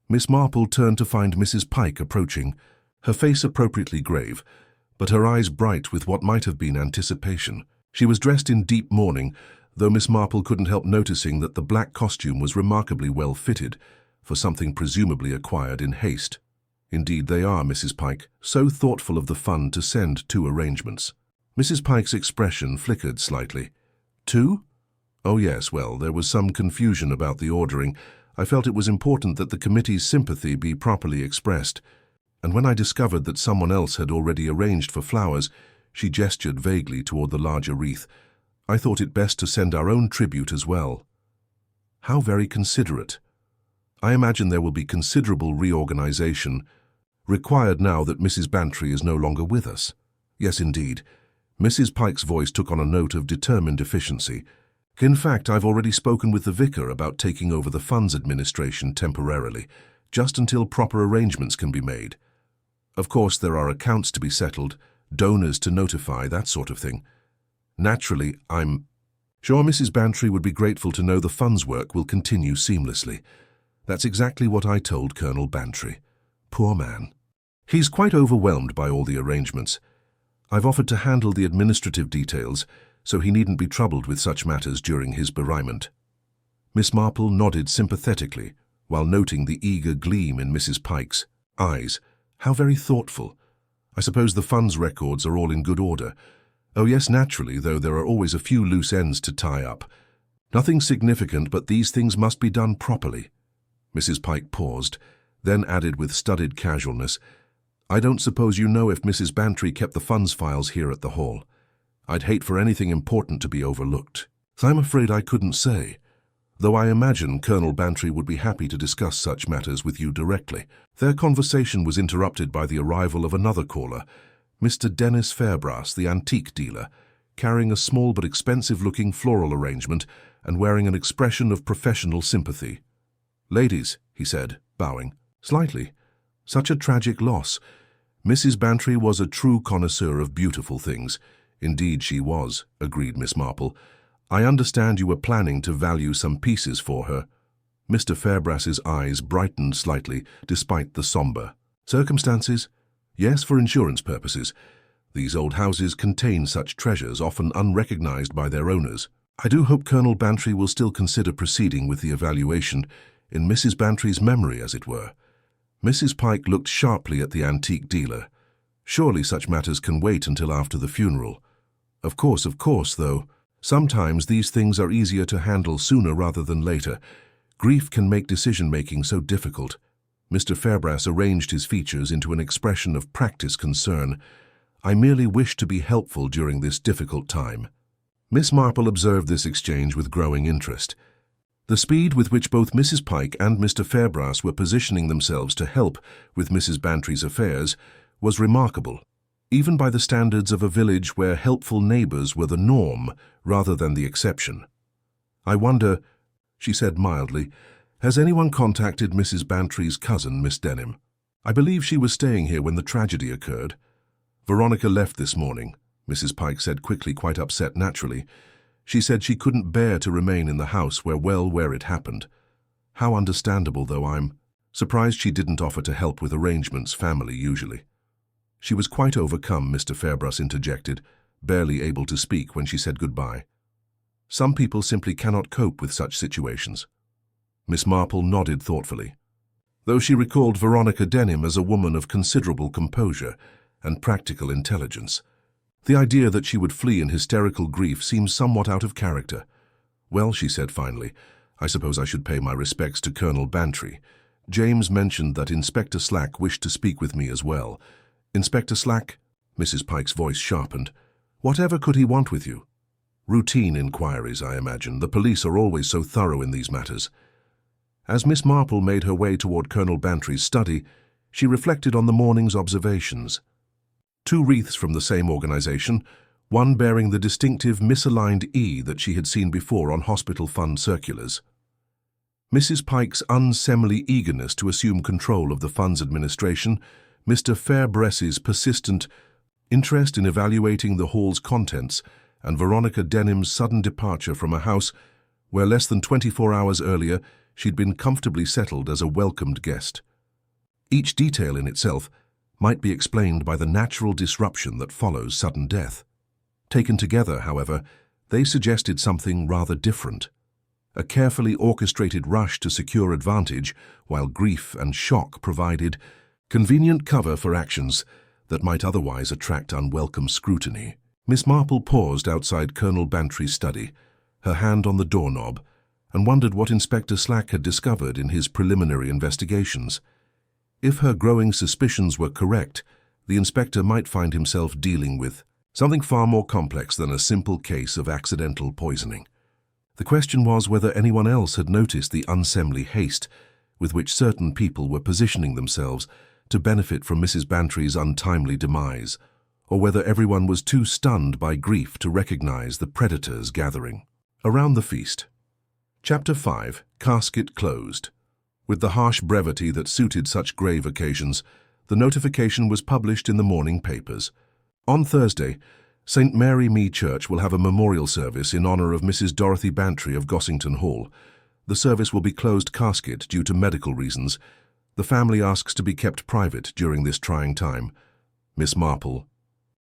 Miss Marple turned to find Mrs. Pike approaching, her face appropriately grave, but her eyes bright with what might have been anticipation. She was dressed in deep mourning, though Miss Marple couldn't help noticing that the black costume was remarkably well fitted, for something presumably acquired in haste. "Indeed they are, Mrs. Pike, so thoughtful of the fund to send 2 arrangements." Mrs. Pike's expression flickered slightly. "2? Oh yes, well, there was some confusion about the ordering. I felt it was important that the committee's sympathy be properly expressed, and when I discovered that someone else had already arranged for flowers," she gestured vaguely toward the larger wreath, "I thought it best to send our own tribute as well." "How very considerate. I imagine there will be considerable reorganization required now that Mrs. Bantry is no longer with us." "Yes, indeed." Mrs. Pike's voice took on a note of determined efficiency. "In fact, I've already spoken with the vicar about taking over the funds administration temporarily, just until proper arrangements can be made. Of course, there are accounts to be settled, donors to notify, that sort of thing. Naturally, Sure, Mrs. Bantry would be grateful to know the funds work will continue seamlessly. That's exactly what I told Colonel Bantry. Poor man. He's quite overwhelmed by all the arrangements. I've offered to handle the administrative details, so he needn't be troubled with such matters during his bereavement. Miss Marple nodded sympathetically, while noting the eager gleam in Mrs. Pike's eyes. How very thoughtful. I suppose the funds records are all in good order. Oh yes, naturally, though there are always a few loose ends to tie up. Nothing significant, but these things must be done properly. Mrs. Pike paused, then added with studied casualness, I don't suppose you know if Mrs. Bantry kept the funds files here at the Hall. I'd hate for anything important to be overlooked. I'm afraid I couldn't say, though I imagine Colonel Bantry would be happy to discuss such matters with you directly. Their conversation was interrupted by the arrival of another caller, Mr. Dennis Fairbrass, the antique dealer, carrying a small but expensive-looking floral arrangement and wearing an expression of professional sympathy. Ladies, he said, bowing, slightly. Such a tragic loss. Mrs. Bantry was a true connoisseur of beautiful things. Indeed she was, agreed Miss Marple. I understand you were planning to value some pieces for her. Mr. Fairbrass's eyes brightened slightly, despite the sombre circumstances. Yes, for insurance purposes. These old houses contain such treasures, often unrecognized by their owners. I do hope Colonel Bantry will still consider proceeding with the evaluation, in Mrs. Bantry's memory, as it were. Mrs. Pike looked sharply at the antique dealer. Surely such matters can wait until after the funeral. Of course, though. Sometimes these things are easier to handle sooner rather than later. Grief can make decision-making so difficult. Mr. Fairbrass arranged his features into an expression of practiced concern. I merely wish to be helpful during this difficult time. Miss Marple observed this exchange with growing interest. The speed with which both Mrs. Pike and Mr. Fairbrass were positioning themselves to help with Mrs. Bantry's affairs was remarkable, even by the standards of a village where helpful neighbors were the norm rather than the exception. I wonder, she said mildly, has anyone contacted Mrs. Bantry's cousin, Miss Denham? I believe she was staying here when the tragedy occurred. Veronica left this morning, Mrs. Pike said quickly, quite upset naturally. She said she couldn't bear to remain in the house where it happened. How understandable, though. I'm surprised she didn't offer to help with arrangements, family usually. She was quite overcome, Mr. Fairbrass interjected, barely able to speak when she said goodbye. Some people simply cannot cope with such situations. Miss Marple nodded thoughtfully, though she recalled Veronica Denham as a woman of considerable composure and practical intelligence. The idea that she would flee in hysterical grief seems somewhat out of character. Well, she said finally, I suppose I should pay my respects to Colonel Bantry. James mentioned that Inspector Slack wished to speak with me as well. Inspector Slack? Mrs. Pike's voice sharpened. Whatever could he want with you? Routine inquiries, I imagine. The police are always so thorough in these matters. As Miss Marple made her way toward Colonel Bantry's study, she reflected on the morning's observations. 2 wreaths from the same organization, one bearing the distinctive misaligned E that she had seen before on hospital fund circulars. Mrs. Pike's unseemly eagerness to assume control of the fund's administration, Mr. Fairbrass's persistent interest in evaluating the hall's contents, and Veronica Denham's sudden departure from a house where less than 24 hours earlier she'd been comfortably settled as a welcomed guest. Each detail in itself might be explained by the natural disruption that follows sudden death. Taken together, however, they suggested something rather different. A carefully orchestrated rush to secure advantage, while grief and shock provided convenient cover for actions that might otherwise attract unwelcome scrutiny. Miss Marple paused outside Colonel Bantry's study, her hand on the doorknob, and wondered what Inspector Slack had discovered in his preliminary investigations. If her growing suspicions were correct, the inspector might find himself dealing with something far more complex than a simple case of accidental poisoning. The question was whether anyone else had noticed the unseemly haste with which certain people were positioning themselves to benefit from Mrs. Bantry's untimely demise, or whether everyone was too stunned by grief to recognize the predators gathering around the feast. Chapter 5. Casket Closed. With the harsh brevity that suited such grave occasions, the notification was published in the morning papers. On Thursday, St. Mary Me Church will have a memorial service in honor of Mrs. Dorothy Bantry of Gossington Hall. The service will be closed casket due to medical reasons. The family asks to be kept private during this trying time. Miss Marple,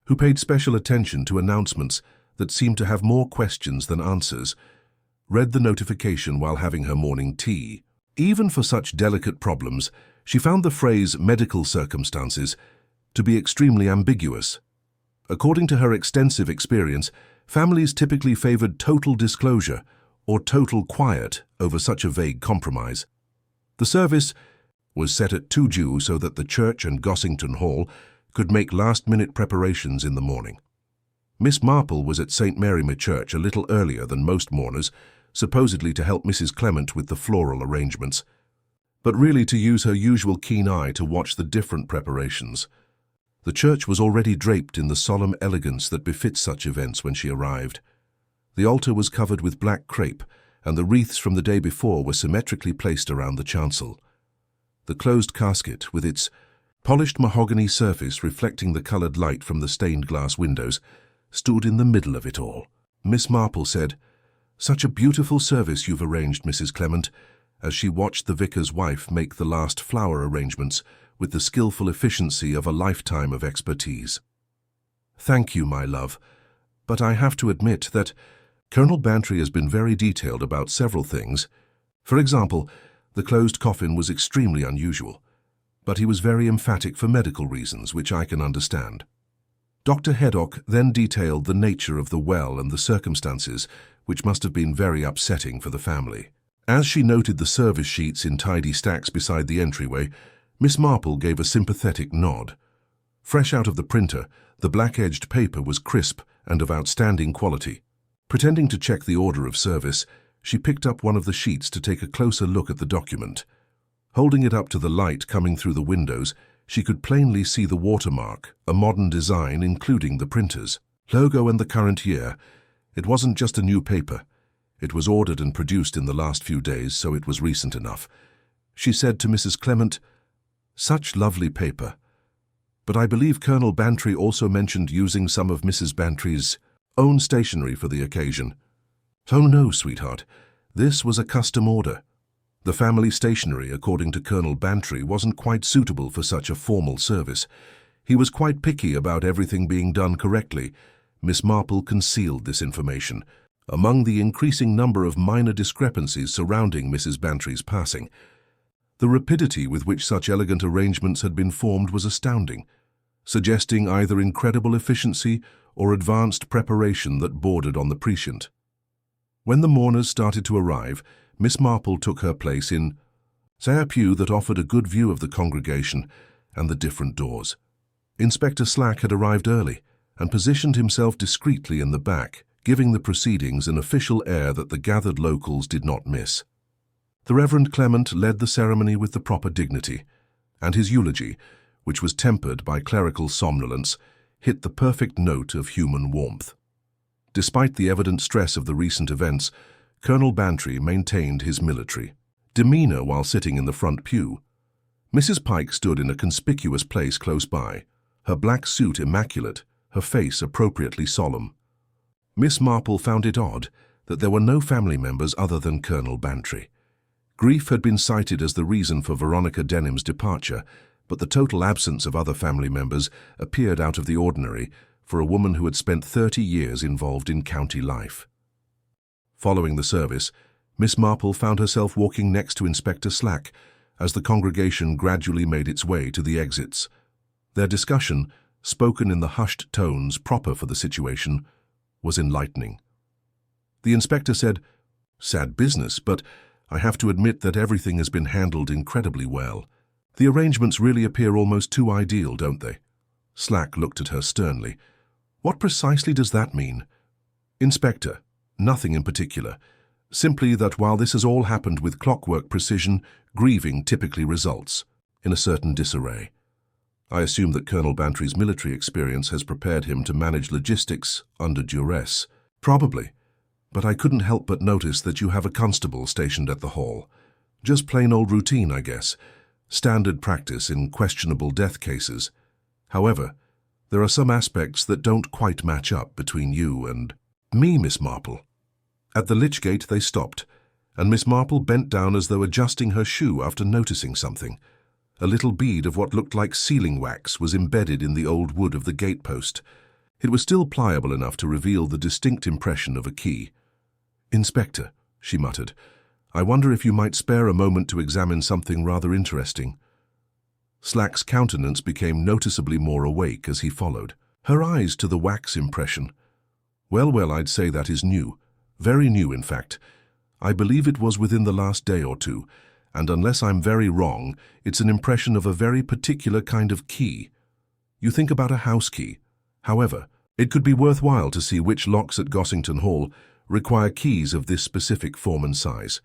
who paid special attention to announcements that seemed to have more questions than answers, read the notification while having her morning tea. Even for such delicate problems, she found the phrase medical circumstances to be extremely ambiguous. According to her extensive experience, families typically favored total disclosure or total quiet over such a vague compromise. The service was set at 2 due so that the church and Gossington Hall could make last-minute preparations in the morning. Miss Marple was at St. Mary Me Church a little earlier than most mourners, supposedly to help Mrs. Clement with the floral arrangements, but really to use her usual keen eye to watch the different preparations. The church was already draped in the solemn elegance that befits such events when she arrived. The altar was covered with black crepe, and the wreaths from the day before were symmetrically placed around the chancel. The closed casket, with its polished mahogany surface reflecting the colored light from the stained glass windows, stood in the middle of it all. Miss Marple said, "Such a beautiful service you've arranged, Mrs. Clement," as she watched the vicar's wife make the last flower arrangements with the skillful efficiency of a lifetime of expertise. "Thank you, my love, but I have to admit that Colonel Bantry has been very detailed about several things. For example, the closed coffin was extremely unusual, but he was very emphatic for medical reasons, which I can understand." Dr. Heddock then detailed the nature of the well and the circumstances, which must have been very upsetting for the family. As she noted the service sheets in tidy stacks beside the entryway, Miss Marple gave a sympathetic nod. Fresh out of the printer, the black-edged paper was crisp and of outstanding quality. Pretending to check the order of service, she picked up one of the sheets to take a closer look at the document. Holding it up to the light coming through the windows, she could plainly see the watermark, a modern design including the printer's logo and the current year. It wasn't just a new paper. It was ordered and produced in the last few days, so it was recent enough. She said to Mrs. Clement, "Such lovely paper. But I believe Colonel Bantry also mentioned using some of Mrs. Bantry's own stationery for the occasion." "Oh no, sweetheart. This was a custom order. The family stationery, according to Colonel Bantry, wasn't quite suitable for such a formal service. He was quite picky about everything being done correctly." Miss Marple concealed this information. Among the increasing number of minor discrepancies surrounding Mrs. Bantry's passing, the rapidity with which such elegant arrangements had been formed was astounding, suggesting either incredible efficiency or advanced preparation that bordered on the prescient. When the mourners started to arrive, Miss Marple took her place in a pew that offered a good view of the congregation and the different doors. Inspector Slack had arrived early and positioned himself discreetly in the back, giving the proceedings an official air that the gathered locals did not miss. The Reverend Clement led the ceremony with the proper dignity, and his eulogy, which was tempered by clerical somnolence, hit the perfect note of human warmth. Despite the evident stress of the recent events, Colonel Bantry maintained his military demeanor while sitting in the front pew. Mrs. Pike stood in a conspicuous place close by, her black suit immaculate, her face appropriately solemn. Miss Marple found it odd that there were no family members other than Colonel Bantry. Grief had been cited as the reason for Veronica Denham's departure, but the total absence of other family members appeared out of the ordinary for a woman who had spent 30 years involved in county life. Following the service, Miss Marple found herself walking next to Inspector Slack as the congregation gradually made its way to the exits. Their discussion, spoken in the hushed tones proper for the situation, was enlightening. The inspector said, "Sad business, but I have to admit that everything has been handled incredibly well. The arrangements really appear almost too ideal, don't they?" Slack looked at her sternly. "What precisely does that mean?" "Inspector, nothing in particular. Simply that while this has all happened with clockwork precision, grieving typically results in a certain disarray. I assume that Colonel Bantry's military experience has prepared him to manage logistics under duress." "Probably, but I couldn't help but notice that you have a constable stationed at the hall. Just plain old routine, I guess. Standard practice in questionable death cases. However, There are some aspects that don't quite match up between you and me, Miss Marple." At the lich gate they stopped, and Miss Marple bent down as though adjusting her shoe after noticing something. A little bead of what looked like sealing wax was embedded in the old wood of the gatepost. It was still pliable enough to reveal the distinct impression of a key. "Inspector," she muttered, "I wonder if you might spare a moment to examine something rather interesting." Slack's countenance became noticeably more awake as he followed. Her eyes to the wax impression. Well, I'd say that is new. Very new, in fact. I believe it was within the last day or two, and unless I'm very wrong, it's an impression of a very particular kind of key. You think about a house key. However, it could be worthwhile to see which locks at Gossington Hall require keys of this specific form and size.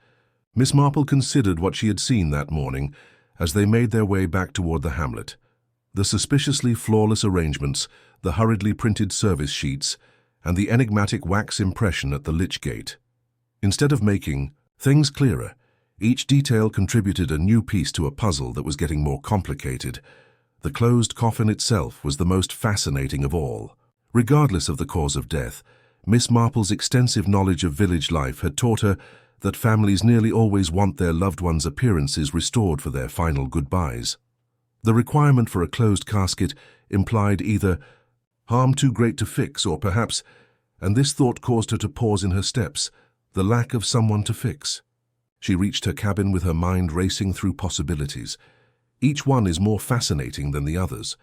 Miss Marple considered what she had seen that morning as they made their way back toward the hamlet. The suspiciously flawless arrangements, the hurriedly printed service sheets, and the enigmatic wax impression at the lich gate. Instead of making things clearer, each detail contributed a new piece to a puzzle that was getting more complicated. The closed coffin itself was the most fascinating of all. Regardless of the cause of death, Miss Marple's extensive knowledge of village life had taught her that families nearly always want their loved ones' appearances restored for their final goodbyes. The requirement for a closed casket implied either harm too great to fix or perhaps, and this thought caused her to pause in her steps, the lack of someone to fix. She reached her cabin with her mind racing through possibilities. Each one is more fascinating than the others.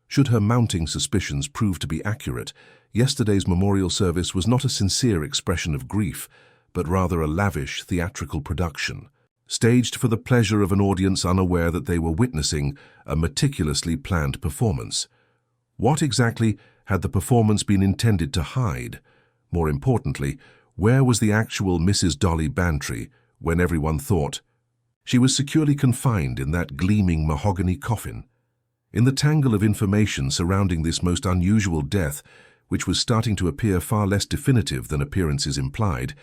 Should her mounting suspicions prove to be accurate, yesterday's memorial service was not a sincere expression of grief, but rather a lavish theatrical production, staged for the pleasure of an audience unaware that they were witnessing a meticulously planned performance. What exactly had the performance been intended to hide? More importantly, where was the actual Mrs. Dolly Bantry when everyone thought she was securely confined in that gleaming mahogany coffin? In the tangle of information surrounding this most unusual death, which was starting to appear far less definitive than appearances implied,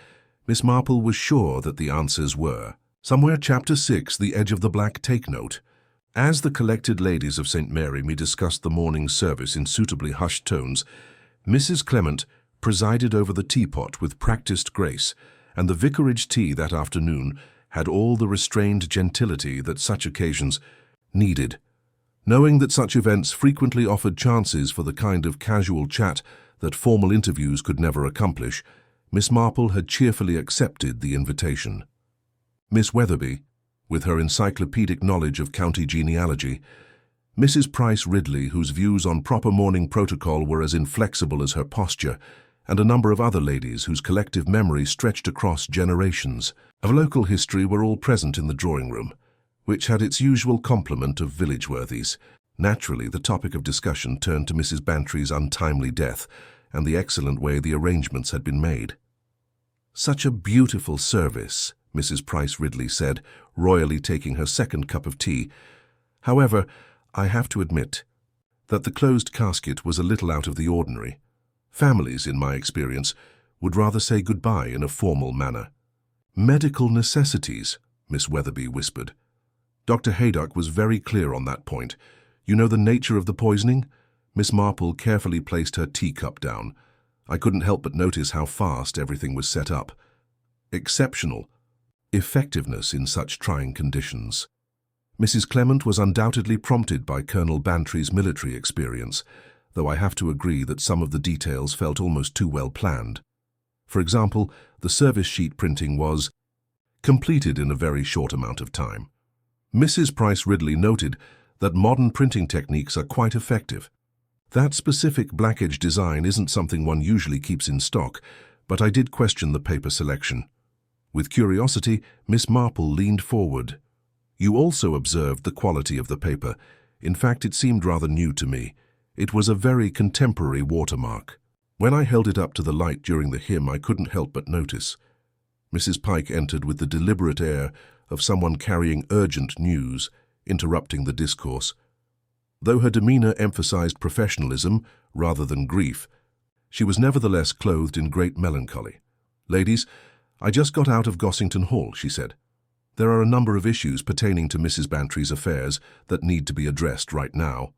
Miss Marple was sure that the answers were somewhere. Chapter 6, The Edge of the Black. Take note. As the collected ladies of St. Mary discussed the morning service in suitably hushed tones, Mrs. Clement presided over the teapot with practiced grace, and the vicarage tea that afternoon had all the restrained gentility that such occasions needed. Knowing that such events frequently offered chances for the kind of casual chat that formal interviews could never accomplish, Miss Marple had cheerfully accepted the invitation. Miss Weatherby, with her encyclopedic knowledge of county genealogy, Mrs. Price Ridley, whose views on proper mourning protocol were as inflexible as her posture, and a number of other ladies whose collective memory stretched across generations of local history were all present in the drawing-room, which had its usual complement of village worthies. Naturally, the topic of discussion turned to Mrs. Bantry's untimely death and the excellent way the arrangements had been made. "Such a beautiful service," Mrs. Price Ridley said, royally taking her second cup of tea. "However, I have to admit that the closed casket was a little out of the ordinary. Families, in my experience, would rather say goodbye in a formal manner." "Medical necessities," Miss Weatherby whispered. "Dr. Haydock was very clear on that point. You know the nature of the poisoning?" Miss Marple carefully placed her teacup down. I couldn't help but notice how fast everything was set up. Exceptional effectiveness in such trying conditions. Mrs. Clement was undoubtedly prompted by Colonel Bantry's military experience, though I have to agree that some of the details felt almost too well planned. For example, the service sheet printing was completed in a very short amount of time. Mrs. Price Ridley noted that modern printing techniques are quite effective. That specific black-edge design isn't something one usually keeps in stock, but I did question the paper selection. With curiosity, Miss Marple leaned forward. "You also observed the quality of the paper. In fact, it seemed rather new to me. It was a very contemporary watermark. When I held it up to the light during the hymn, I couldn't help but notice." Mrs. Pike entered with the deliberate air of someone carrying urgent news, interrupting the discourse. Though her demeanor emphasized professionalism rather than grief, she was nevertheless clothed in great melancholy. "Ladies, I just got out of Gossington Hall," she said. "There are a number of issues pertaining to Mrs. Bantry's affairs that need to be addressed right now."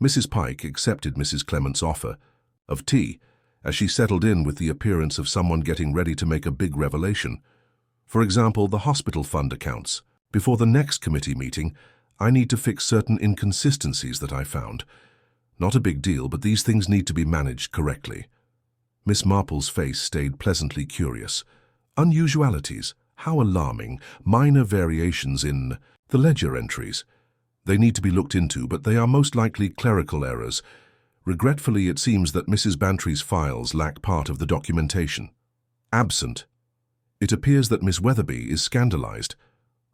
Mrs. Pike accepted Mrs. Clement's offer of tea as she settled in with the appearance of someone getting ready to make a big revelation. For example, the hospital fund accounts. Before the next committee meeting, I need to fix certain inconsistencies that I found. Not a big deal, but these things need to be managed correctly. Miss Marple's face stayed pleasantly curious. Unusualities, how alarming, minor variations in the ledger entries. They need to be looked into, but they are most likely clerical errors. Regretfully, it seems that Mrs. Bantry's files lack part of the documentation. Absent. It appears that Miss Weatherby is scandalized.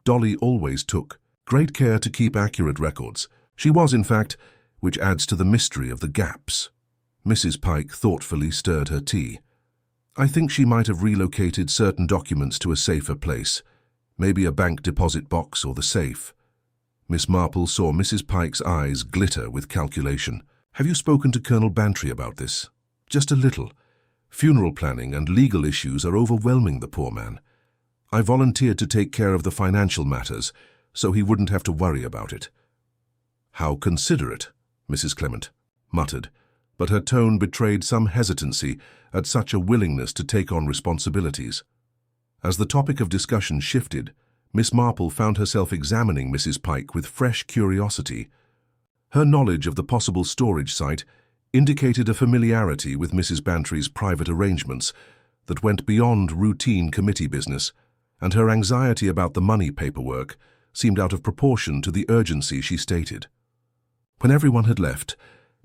Dolly always took great care to keep accurate records. She was, in fact, which adds to the mystery of the gaps. Mrs. Pike thoughtfully stirred her tea. I think she might have relocated certain documents to a safer place, maybe a bank deposit box or the safe. Miss Marple saw Mrs. Pike's eyes glitter with calculation. Have you spoken to Colonel Bantry about this? Just a little. Funeral planning and legal issues are overwhelming the poor man. I volunteered to take care of the financial matters, so he wouldn't have to worry about it. How considerate, Mrs. Clement muttered, but her tone betrayed some hesitancy at such a willingness to take on responsibilities. As the topic of discussion shifted, Miss Marple found herself examining Mrs. Pike with fresh curiosity. Her knowledge of the possible storage site indicated a familiarity with Mrs. Bantry's private arrangements that went beyond routine committee business, and her anxiety about the money paperwork seemed out of proportion to the urgency she stated. When everyone had left,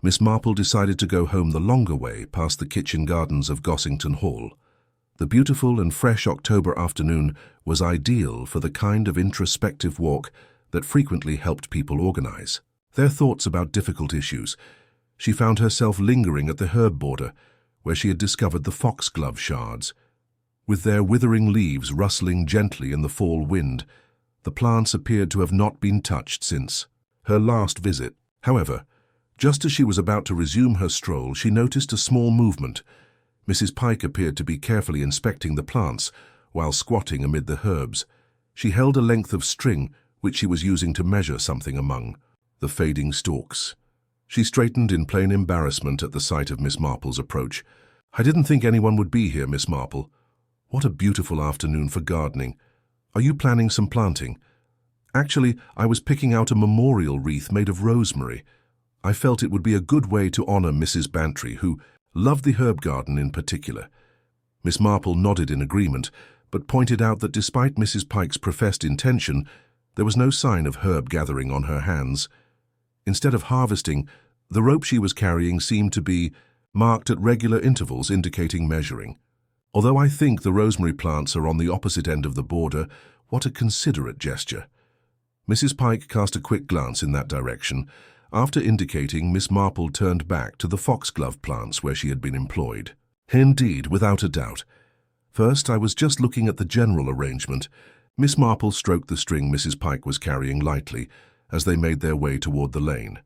Miss Marple decided to go home the longer way past the kitchen gardens of Gossington Hall. The beautiful and fresh October afternoon was ideal for the kind of introspective walk that frequently helped people organize their thoughts about difficult issues. She found herself lingering at the herb border, where she had discovered the foxglove shards. With their withering leaves rustling gently in the fall wind, the plants appeared to have not been touched since her last visit. However, just as she was about to resume her stroll, she noticed a small movement. Mrs. Pike appeared to be carefully inspecting the plants while squatting amid the herbs. She held a length of string which she was using to measure something among the fading stalks. She straightened in plain embarrassment at the sight of Miss Marple's approach. I didn't think anyone would be here, Miss Marple. What a beautiful afternoon for gardening. Are you planning some planting? Actually, I was picking out a memorial wreath made of rosemary. I felt it would be a good way to honor Mrs. Bantry, who loved the herb garden in particular. Miss Marple nodded in agreement, but pointed out that despite Mrs. Pike's professed intention, there was no sign of herb gathering on her hands. Instead of harvesting, the rope she was carrying seemed to be marked at regular intervals indicating measuring. Although I think the rosemary plants are on the opposite end of the border, what a considerate gesture. Mrs. Pike cast a quick glance in that direction. After indicating, Miss Marple turned back to the foxglove plants where she had been employed. Indeed, without a doubt. First, I was just looking at the general arrangement. Miss Marple stroked the string Mrs. Pike was carrying lightly as they made their way toward the lane.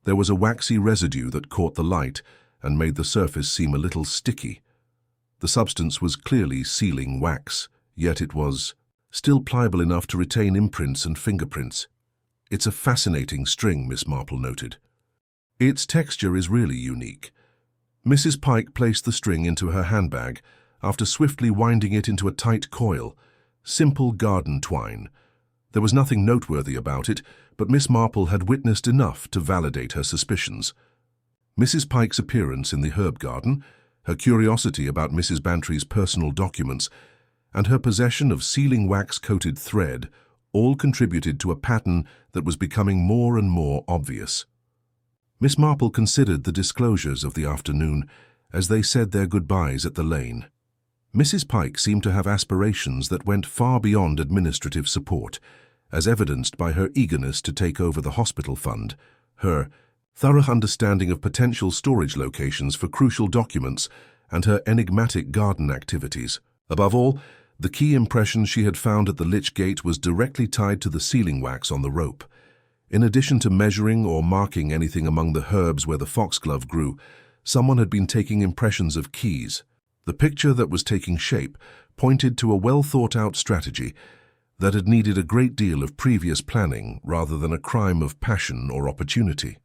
There was a waxy residue that caught the light and made the surface seem a little sticky. The substance was clearly sealing wax, yet it was still pliable enough to retain imprints and fingerprints. It's a fascinating string, Miss Marple noted. Its texture is really unique. Mrs. Pike placed the string into her handbag after swiftly winding it into a tight coil, simple garden twine. There was nothing noteworthy about it, but Miss Marple had witnessed enough to validate her suspicions. Mrs. Pike's appearance in the herb garden, her curiosity about Mrs. Bantry's personal documents, and her possession of sealing wax-coated thread all contributed to a pattern that was becoming more and more obvious. Miss Marple considered the disclosures of the afternoon as they said their goodbyes at the lane. Mrs. Pike seemed to have aspirations that went far beyond administrative support, as evidenced by her eagerness to take over the hospital fund, her thorough understanding of potential storage locations for crucial documents, and her enigmatic garden activities. Above all, the key impression she had found at the lich gate was directly tied to the sealing wax on the rope. In addition to measuring or marking anything among the herbs where the foxglove grew, someone had been taking impressions of keys. The picture that was taking shape pointed to a well-thought-out strategy that had needed a great deal of previous planning rather than a crime of passion or opportunity.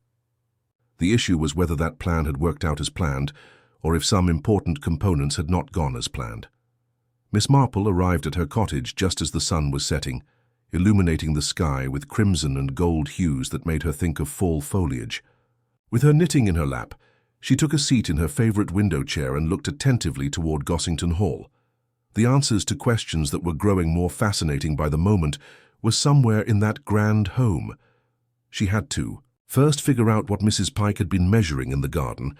The issue was whether that plan had worked out as planned, or if some important components had not gone as planned. Miss Marple arrived at her cottage just as the sun was setting, illuminating the sky with crimson and gold hues that made her think of fall foliage. With her knitting in her lap, she took a seat in her favorite window chair and looked attentively toward Gossington Hall. The answers to questions that were growing more fascinating by the moment were somewhere in that grand home. She had to first figure out what Mrs. Pike had been measuring in the garden,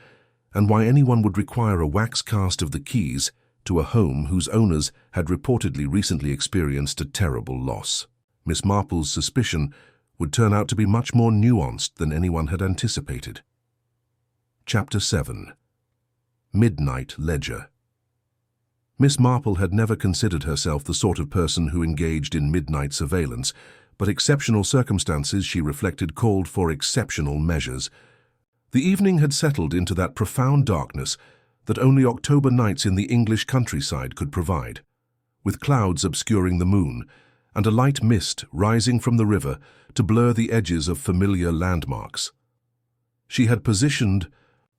and why anyone would require a wax cast of the keys to a home whose owners had reportedly recently experienced a terrible loss. Miss Marple's suspicion would turn out to be much more nuanced than anyone had anticipated. Chapter 7. Midnight Ledger. Miss Marple had never considered herself the sort of person who engaged in midnight surveillance, but exceptional circumstances, she reflected, called for exceptional measures. The evening had settled into that profound darkness that only October nights in the English countryside could provide, with clouds obscuring the moon and a light mist rising from the river to blur the edges of familiar landmarks. She had positioned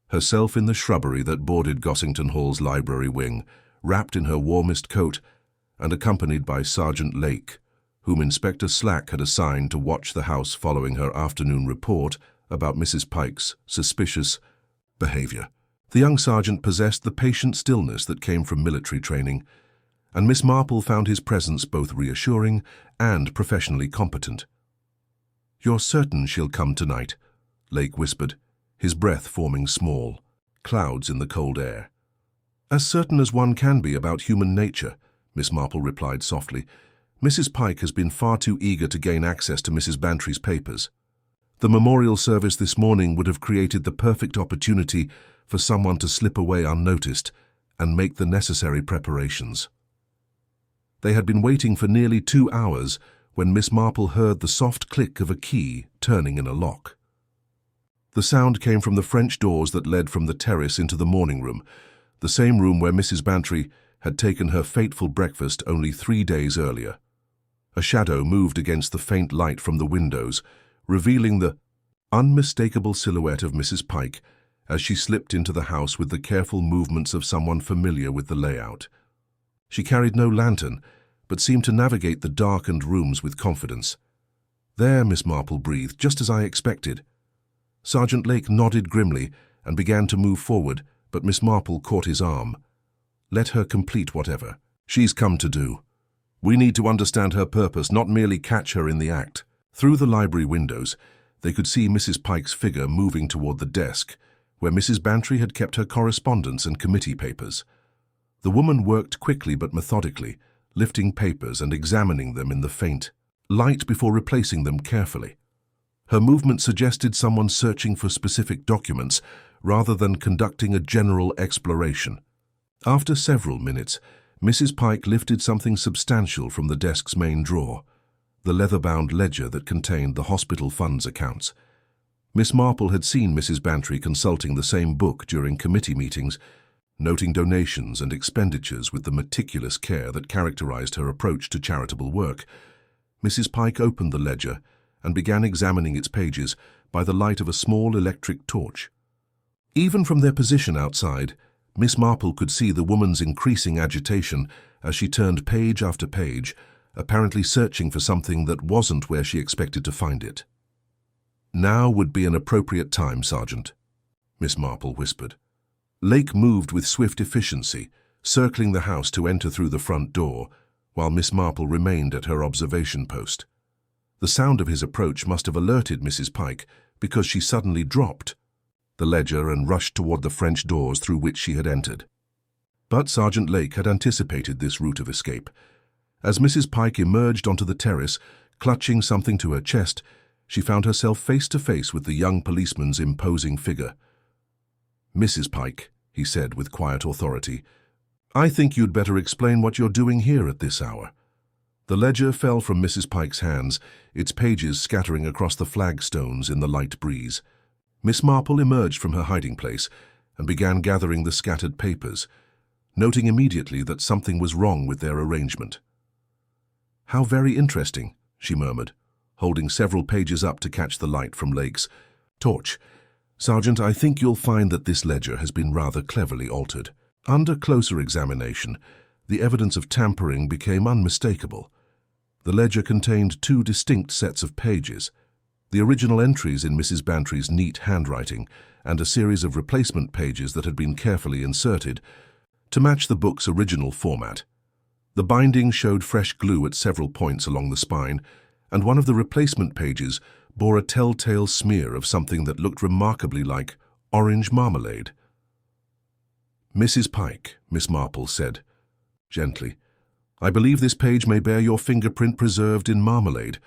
herself in the shrubbery that bordered Gossington Hall's library wing, wrapped in her warmest coat and accompanied by Sergeant Lake, whom Inspector Slack had assigned to watch the house following her afternoon report about Mrs. Pike's suspicious behavior. The young sergeant possessed the patient stillness that came from military training, and Miss Marple found his presence both reassuring and professionally competent. "You're certain she'll come tonight?" Lake whispered, his breath forming small clouds in the cold air. "As certain as one can be about human nature," Miss Marple replied softly. "Mrs. Pike has been far too eager to gain access to Mrs. Bantry's papers. The memorial service this morning would have created the perfect opportunity for someone to slip away unnoticed and make the necessary preparations." They had been waiting for nearly 2 hours when Miss Marple heard the soft click of a key turning in a lock. The sound came from the French doors that led from the terrace into the morning room, the same room where Mrs. Bantry had taken her fateful breakfast only 3 days earlier. A shadow moved against the faint light from the windows, revealing the unmistakable silhouette of Mrs. Pike as she slipped into the house with the careful movements of someone familiar with the layout. She carried no lantern, but seemed to navigate the darkened rooms with confidence. "There," Miss Marple breathed, "just as I expected." Sergeant Lake nodded grimly and began to move forward, but Miss Marple caught his arm. "Let her complete whatever she's come to do. We need to understand her purpose, not merely catch her in the act." Through the library windows, they could see Mrs. Pike's figure moving toward the desk, where Mrs. Bantry had kept her correspondence and committee papers. The woman worked quickly but methodically, lifting papers and examining them in the faint light before replacing them carefully. Her movement suggested someone searching for specific documents rather than conducting a general exploration. After several minutes, Mrs. Pike lifted something substantial from the desk's main drawer, the leather-bound ledger that contained the hospital funds accounts. Miss Marple had seen Mrs. Bantry consulting the same book during committee meetings, noting donations and expenditures with the meticulous care that characterized her approach to charitable work. Mrs. Pike opened the ledger and began examining its pages by the light of a small electric torch. Even from their position outside, Miss Marple could see the woman's increasing agitation as she turned page after page, apparently searching for something that wasn't where she expected to find it. "Now would be an appropriate time, Sergeant," Miss Marple whispered. Lake moved with swift efficiency, circling the house to enter through the front door, while Miss Marple remained at her observation post. The sound of his approach must have alerted Mrs. Pike, because she suddenly dropped the ledger and rushed toward the French doors through which she had entered. But Sergeant Lake had anticipated this route of escape. As Mrs. Pike emerged onto the terrace, clutching something to her chest, she found herself face to face with the young policeman's imposing figure. "Mrs. Pike," he said with quiet authority, "I think you'd better explain what you're doing here at this hour." The ledger fell from Mrs. Pike's hands, its pages scattering across the flagstones in the light breeze. Miss Marple emerged from her hiding place and began gathering the scattered papers, noting immediately that something was wrong with their arrangement. "How very interesting," she murmured, holding several pages up to catch the light from Lake's torch. "Sergeant, I think you'll find that this ledger has been rather cleverly altered." Under closer examination, the evidence of tampering became unmistakable. The ledger contained two distinct sets of pages, the original entries in Mrs. Bantry's neat handwriting and a series of replacement pages that had been carefully inserted to match the book's original format. The binding showed fresh glue at several points along the spine, and one of the replacement pages bore a telltale smear of something that looked remarkably like orange marmalade. "Mrs. Pike," Miss Marple said, gently, "I believe this page may bear your fingerprint preserved in marmalade.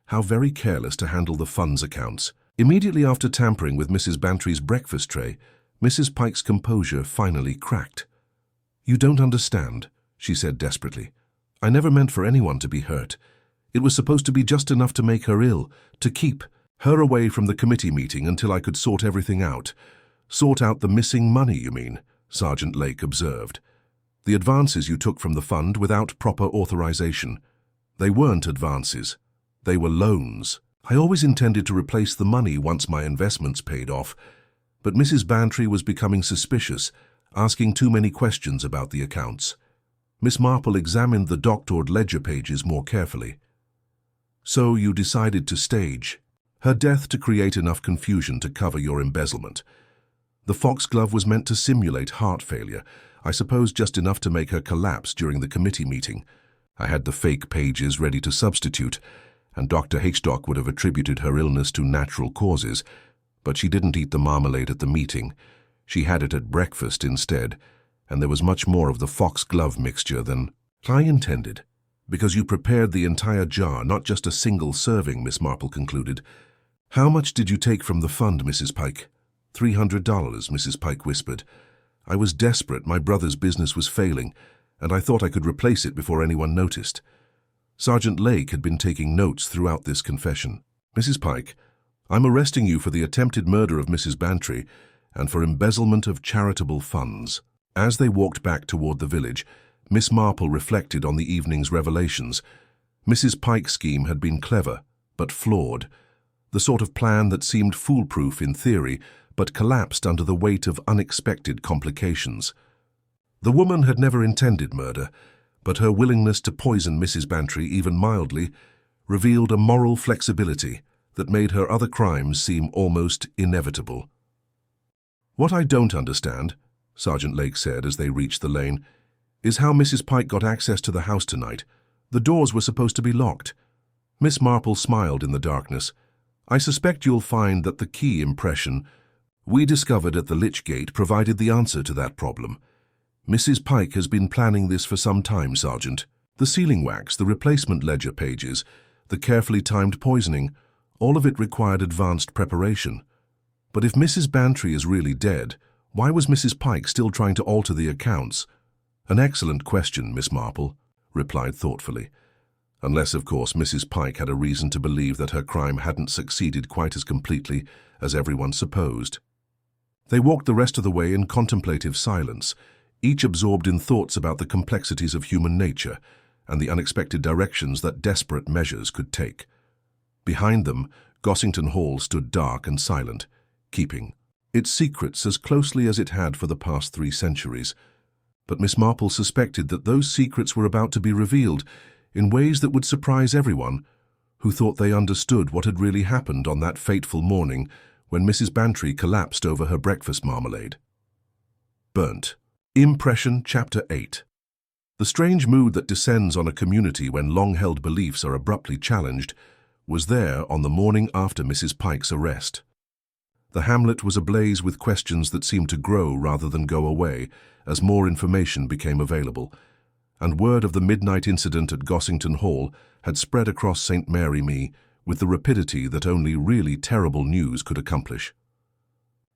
How very careless to handle the funds accounts." Immediately after tampering with Mrs. Bantry's breakfast tray, Mrs. Pike's composure finally cracked. "You don't understand," she said desperately. "I never meant for anyone to be hurt. It was supposed to be just enough to make her ill, to keep her away from the committee meeting until I could sort everything out." "Sort out the missing money, you mean?" Sergeant Lake observed. "The advances you took from the fund without proper authorization. They weren't advances. They were loans. I always intended to replace the money once my investments paid off, but Mrs. Bantry was becoming suspicious, asking too many questions about the accounts." Miss Marple examined the doctored ledger pages more carefully. "So you decided to stage her death to create enough confusion to cover your embezzlement. The foxglove was meant to simulate heart failure, I suppose just enough to make her collapse during the committee meeting. I had the fake pages ready to substitute, and Dr. H-Doc would have attributed her illness to natural causes, but she didn't eat the marmalade at the meeting. She had it at breakfast instead, and there was much more of the foxglove mixture than I intended. Because you prepared the entire jar, not just a single serving," Miss Marple concluded. "How much did you take from the fund, Mrs. Pike?" $300, Mrs. Pike whispered. "I was desperate. My brother's business was failing, and I thought I could replace it before anyone noticed." Sergeant Lake had been taking notes throughout this confession. "Mrs. Pike, I'm arresting you for the attempted murder of Mrs. Bantry and for embezzlement of charitable funds." As they walked back toward the village, Miss Marple reflected on the evening's revelations. Mrs. Pike's scheme had been clever, but flawed. The sort of plan that seemed foolproof in theory, but collapsed under the weight of unexpected complications. The woman had never intended murder, but her willingness to poison Mrs. Bantry, even mildly, revealed a moral flexibility that made her other crimes seem almost inevitable. "What I don't understand," Sergeant Lake said as they reached the lane, "is how Mrs. Pike got access to the house tonight. The doors were supposed to be locked." Miss Marple smiled in the darkness. "I suspect you'll find that the key impression we discovered at the Lich Gate provided the answer to that problem. Mrs. Pike has been planning this for some time, Sergeant. The sealing wax, the replacement ledger pages, the carefully timed poisoning, all of it required advanced preparation. But if Mrs. Bantry is really dead, why was Mrs. Pike still trying to alter the accounts?" "An excellent question, Miss Marple," replied thoughtfully. "Unless, of course, Mrs. Pike had a reason to believe that her crime hadn't succeeded quite as completely as everyone supposed." They walked the rest of the way in contemplative silence, each absorbed in thoughts about the complexities of human nature and the unexpected directions that desperate measures could take. Behind them, Gossington Hall stood dark and silent, keeping its secrets as closely as it had for the past 3 centuries. But Miss Marple suspected that those secrets were about to be revealed in ways that would surprise everyone who thought they understood what had really happened on that fateful morning when Mrs. Bantry collapsed over her breakfast marmalade. Burnt. Impression Chapter 8. The strange mood that descends on a community when long-held beliefs are abruptly challenged was there on the morning after Mrs. Pike's arrest. The hamlet was ablaze with questions that seemed to grow rather than go away as more information became available, and word of the midnight incident at Gossington Hall had spread across St. Mary Me with the rapidity that only really terrible news could accomplish.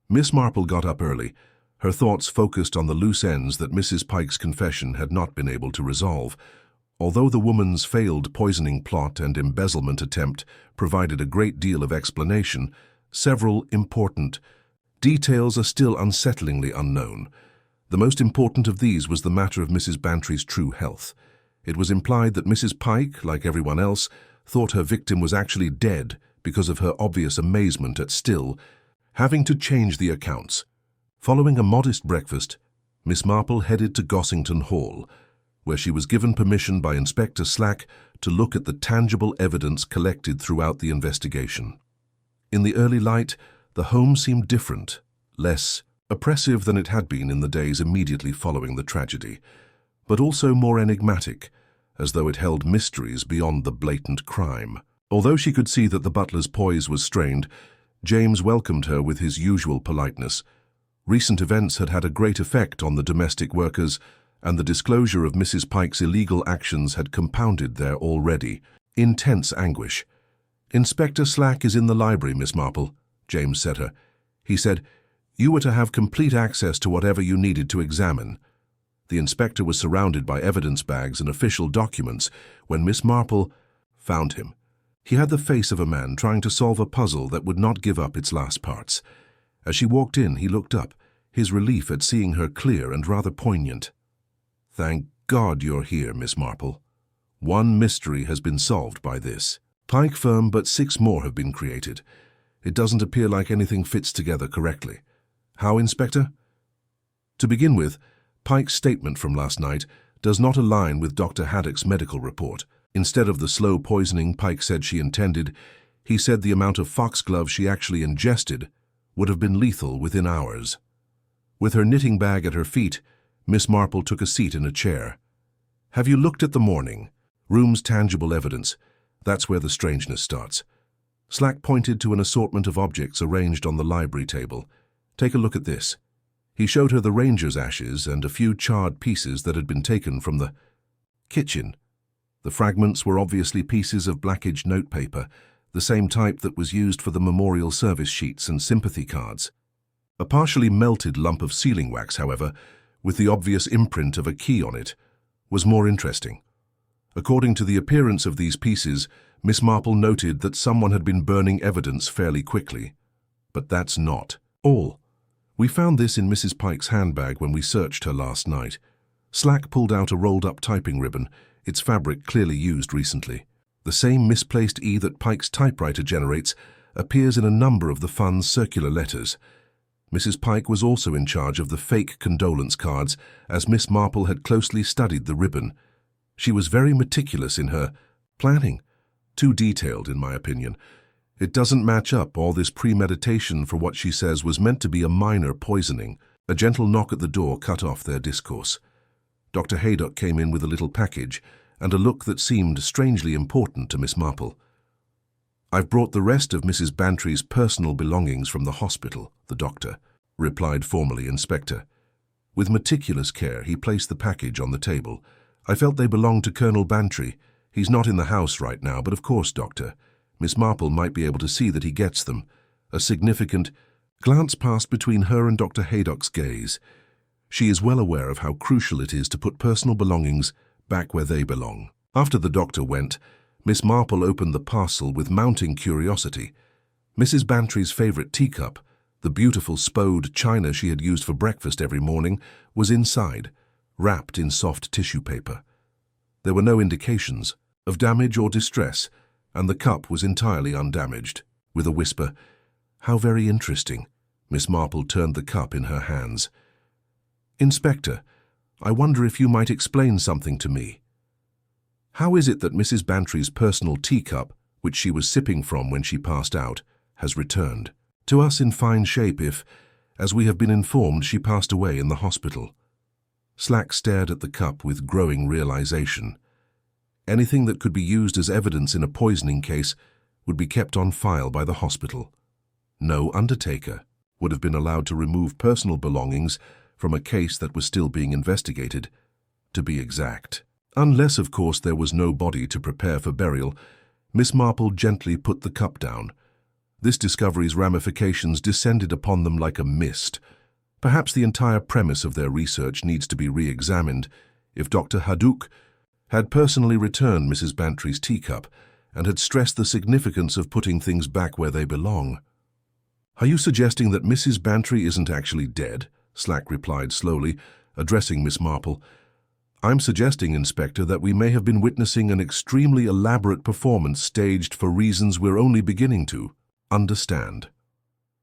Miss Marple got up early, her thoughts focused on the loose ends that Mrs. Pike's confession had not been able to resolve. Although the woman's failed poisoning plot and embezzlement attempt provided a great deal of explanation, several important details are still unsettlingly unknown. The most important of these was the matter of Mrs. Bantry's true health. It was implied that Mrs. Pike, like everyone else, thought her victim was actually dead because of her obvious amazement at still having to change the accounts. Following a modest breakfast, Miss Marple headed to Gossington Hall, where she was given permission by Inspector Slack to look at the tangible evidence collected throughout the investigation. In the early light, the home seemed different, less oppressive than it had been in the days immediately following the tragedy, but also more enigmatic, as though it held mysteries beyond the blatant crime. Although she could see that the butler's poise was strained, James welcomed her with his usual politeness. Recent events had had a great effect on the domestic workers, and the disclosure of Mrs. Pike's illegal actions had compounded their already intense anguish. "Inspector Slack is in the library, Miss Marple," James said her. He said, "You were to have complete access to whatever you needed to examine." The inspector was surrounded by evidence bags and official documents when Miss Marple found him. He had the face of a man trying to solve a puzzle that would not give up its last parts. As she walked in, he looked up, his relief at seeing her clear and rather poignant. "Thank God you're here, Miss Marple. One mystery has been solved by this. Pike firm, but 6 more have been created. It doesn't appear like anything fits together correctly. How, Inspector?" To begin with, Pike's statement from last night does not align with Dr. Haddock's medical report. Instead of the slow poisoning Pike said she intended, he said the amount of foxglove she actually ingested would have been lethal within hours. With her knitting bag at her feet, Miss Marple took a seat in a chair. "Have you looked at the morning? Room's tangible evidence. That's where the strangeness starts." Slack pointed to an assortment of objects arranged on the library table. "Take a look at this." He showed her the ranger's ashes and a few charred pieces that had been taken from the kitchen. The fragments were obviously pieces of blackaged notepaper, the same type that was used for the memorial service sheets and sympathy cards. A partially melted lump of sealing wax, however, with the obvious imprint of a key on it, was more interesting. According to the appearance of these pieces, Miss Marple noted that someone had been burning evidence fairly quickly. But that's not all. "We found this in Mrs. Pike's handbag when we searched her last night." Slack pulled out a rolled-up typing ribbon, its fabric clearly used recently. The same misplaced E that Pike's typewriter generates appears in a number of the fund's circular letters. Mrs. Pike was also in charge of the fake condolence cards, as Miss Marple had closely studied the ribbon. She was very meticulous in her planning. Too detailed, in my opinion. It doesn't match up, all this premeditation for what she says was meant to be a minor poisoning. A gentle knock at the door cut off their discourse. Dr. Haydock came in with a little package and a look that seemed strangely important to Miss Marple. "I've brought the rest of Mrs. Bantry's personal belongings from the hospital," the doctor replied formally. Inspector. With meticulous care, he placed the package on the table. "I felt they belonged to Colonel Bantry. He's not in the house right now, but of course, Doctor, Miss Marple might be able to see that he gets them." A significant glance passed between her and Dr. Haydock's gaze. She is well aware of how crucial it is to put personal belongings back where they belong. After the doctor went, Miss Marple opened the parcel with mounting curiosity. Mrs. Bantry's favorite teacup, the beautiful spode china she had used for breakfast every morning, was inside, wrapped in soft tissue paper. There were no indications of damage or distress, and the cup was entirely undamaged. With a whisper, "How very interesting," Miss Marple turned the cup in her hands. "Inspector, I wonder if you might explain something to me. How is it that Mrs. Bantry's personal teacup, which she was sipping from when she passed out, has returned to us in fine shape if, as we have been informed, she passed away in the hospital?" Slack stared at the cup with growing realization. Anything that could be used as evidence in a poisoning case would be kept on file by the hospital. No undertaker would have been allowed to remove personal belongings from a case that was still being investigated, to be exact. Unless, of course, there was no body to prepare for burial. Miss Marple gently put the cup down. This discovery's ramifications descended upon them like a mist. Perhaps the entire premise of their research needs to be re-examined. If Dr. Haddock had personally returned Mrs. Bantry's teacup and had stressed the significance of putting things back where they belong. "Are you suggesting that Mrs. Bantry isn't actually dead?" Slack replied slowly, addressing Miss Marple. "I'm suggesting, Inspector, that we may have been witnessing an extremely elaborate performance staged for reasons we're only beginning to understand."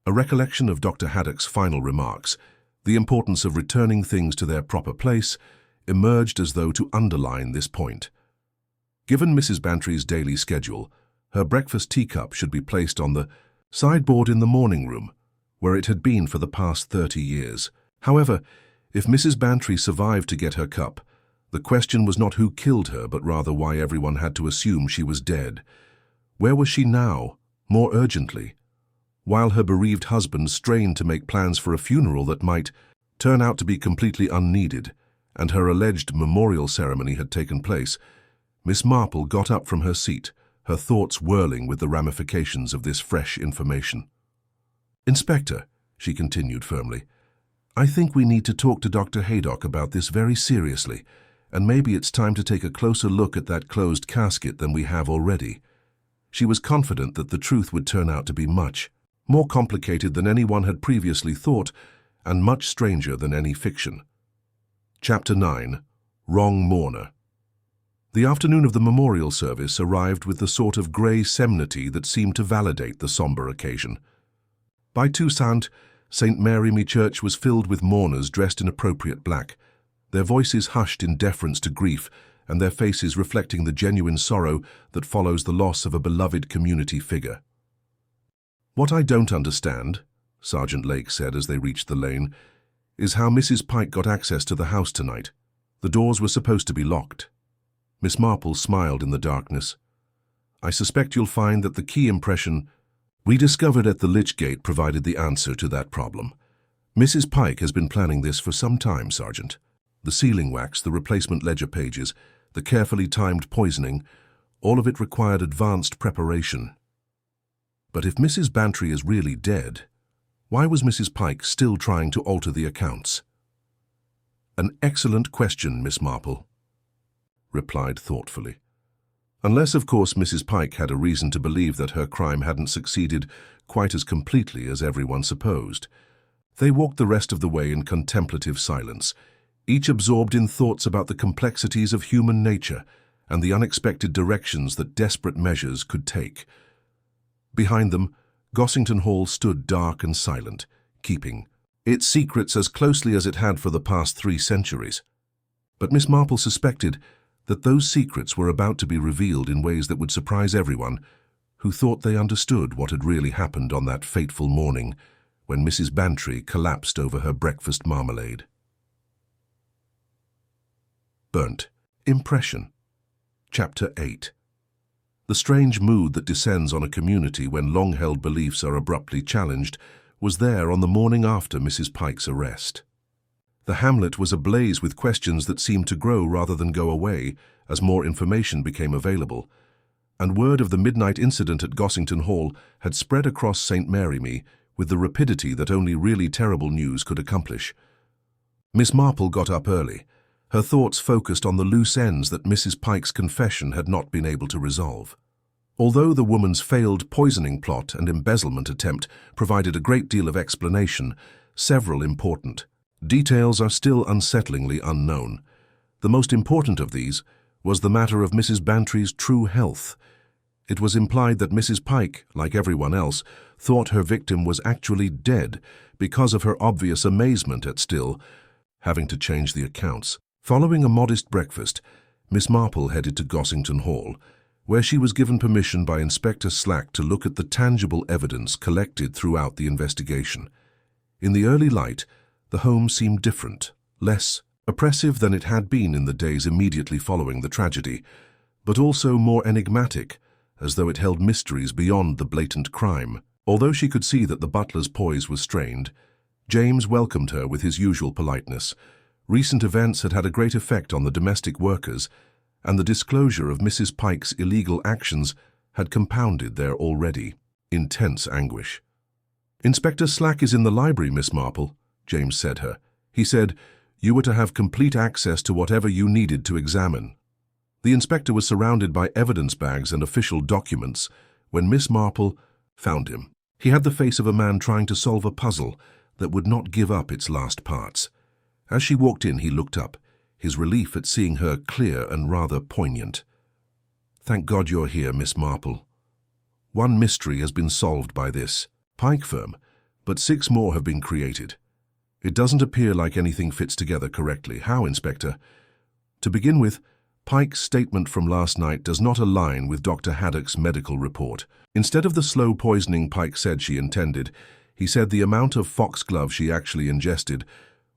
A recollection of Dr. Haddock's final remarks, the importance of returning things to their proper place, emerged as though to underline this point. Given Mrs. Bantry's daily schedule, her breakfast teacup should be placed on the sideboard in the morning room, where it had been for the past 30 years. However, if Mrs. Bantry survived to get her cup, the question was not who killed her, but rather why everyone had to assume she was dead. Where was she now, more urgently? While her bereaved husband strained to make plans for a funeral that might turn out to be completely unneeded, and her alleged memorial ceremony had taken place, Miss Marple got up from her seat, her thoughts whirling with the ramifications of this fresh information. "Inspector," she continued firmly, "I think we need to talk to Dr. Haydock about this very seriously, and maybe it's time to take a closer look at that closed casket than we have already." She was confident that the truth would turn out to be much more complicated than anyone had previously thought, and much stranger than any fiction. Chapter 9. Wrong Mourner. The afternoon of the memorial service arrived with the sort of grey solemnity that seemed to validate the sombre occasion. By Toussaint, St. Mary Church was filled with mourners dressed in appropriate black, their voices hushed in deference to grief and their faces reflecting the genuine sorrow that follows the loss of a beloved community figure. "What I don't understand," Sergeant Lake said as they reached the lane, "is how Mrs. Pike got access to the house tonight. The doors were supposed to be locked." Miss Marple smiled in the darkness. "I suspect you'll find that the key impression we discovered at the lich gate provided the answer to that problem. Mrs. Pike has been planning this for some time, Sergeant. The sealing wax, the replacement ledger pages, the carefully timed poisoning, all of it required advanced preparation. But if Mrs. Bantry is really dead, why was Mrs. Pike still trying to alter the accounts?" "An excellent question, Miss Marple," replied thoughtfully. "Unless, of course, Mrs. Pike had a reason to believe that her crime hadn't succeeded quite as completely as everyone supposed." They walked the rest of the way in contemplative silence, each absorbed in thoughts about the complexities of human nature and the unexpected directions that desperate measures could take. Behind them, Gossington Hall stood dark and silent, keeping its secrets as closely as it had for the past 3 centuries. But Miss Marple suspected that those secrets were about to be revealed in ways that would surprise everyone who thought they understood what had really happened on that fateful morning when Mrs. Bantry collapsed over her breakfast marmalade. Burnt Impression. Chapter 8. The strange mood that descends on a community when long-held beliefs are abruptly challenged was there on the morning after Mrs. Pike's arrest. The hamlet was ablaze with questions that seemed to grow rather than go away as more information became available, and word of the midnight incident at Gossington Hall had spread across St. Mary with the rapidity that only really terrible news could accomplish. Miss Marple got up early, her thoughts focused on the loose ends that Mrs. Pike's confession had not been able to resolve. Although the woman's failed poisoning plot and embezzlement attempt provided a great deal of explanation, several important details are still unsettlingly unknown. The most important of these was the matter of Mrs. Bantry's true health. It was implied that Mrs. Pike, like everyone else, thought her victim was actually dead because of her obvious amazement at still having to change the accounts. Following a modest breakfast, Miss Marple headed to Gossington Hall, where she was given permission by Inspector Slack to look at the tangible evidence collected throughout the investigation. In the early light, the home seemed different, less oppressive than it had been in the days immediately following the tragedy, but also more enigmatic, as though it held mysteries beyond the blatant crime. Although she could see that the butler's poise was strained, James welcomed her with his usual politeness. Recent events had had a great effect on the domestic workers, and the disclosure of Mrs. Pike's illegal actions had compounded their already intense anguish. "Inspector Slack is in the library, Miss Marple," James said her. "He said you were to have complete access to whatever you needed to examine." The inspector was surrounded by evidence bags and official documents when Miss Marple found him. He had the face of a man trying to solve a puzzle that would not give up its last parts. As she walked in, he looked up, his relief at seeing her clear and rather poignant. "Thank God you're here, Miss Marple. One mystery has been solved by this Pike firm, but 6 more have been created. It doesn't appear like anything fits together correctly. How, Inspector? To begin with, Pike's statement from last night does not align with Dr. Haddock's medical report. Instead of the slow poisoning Pike said she intended, he said the amount of foxglove she actually ingested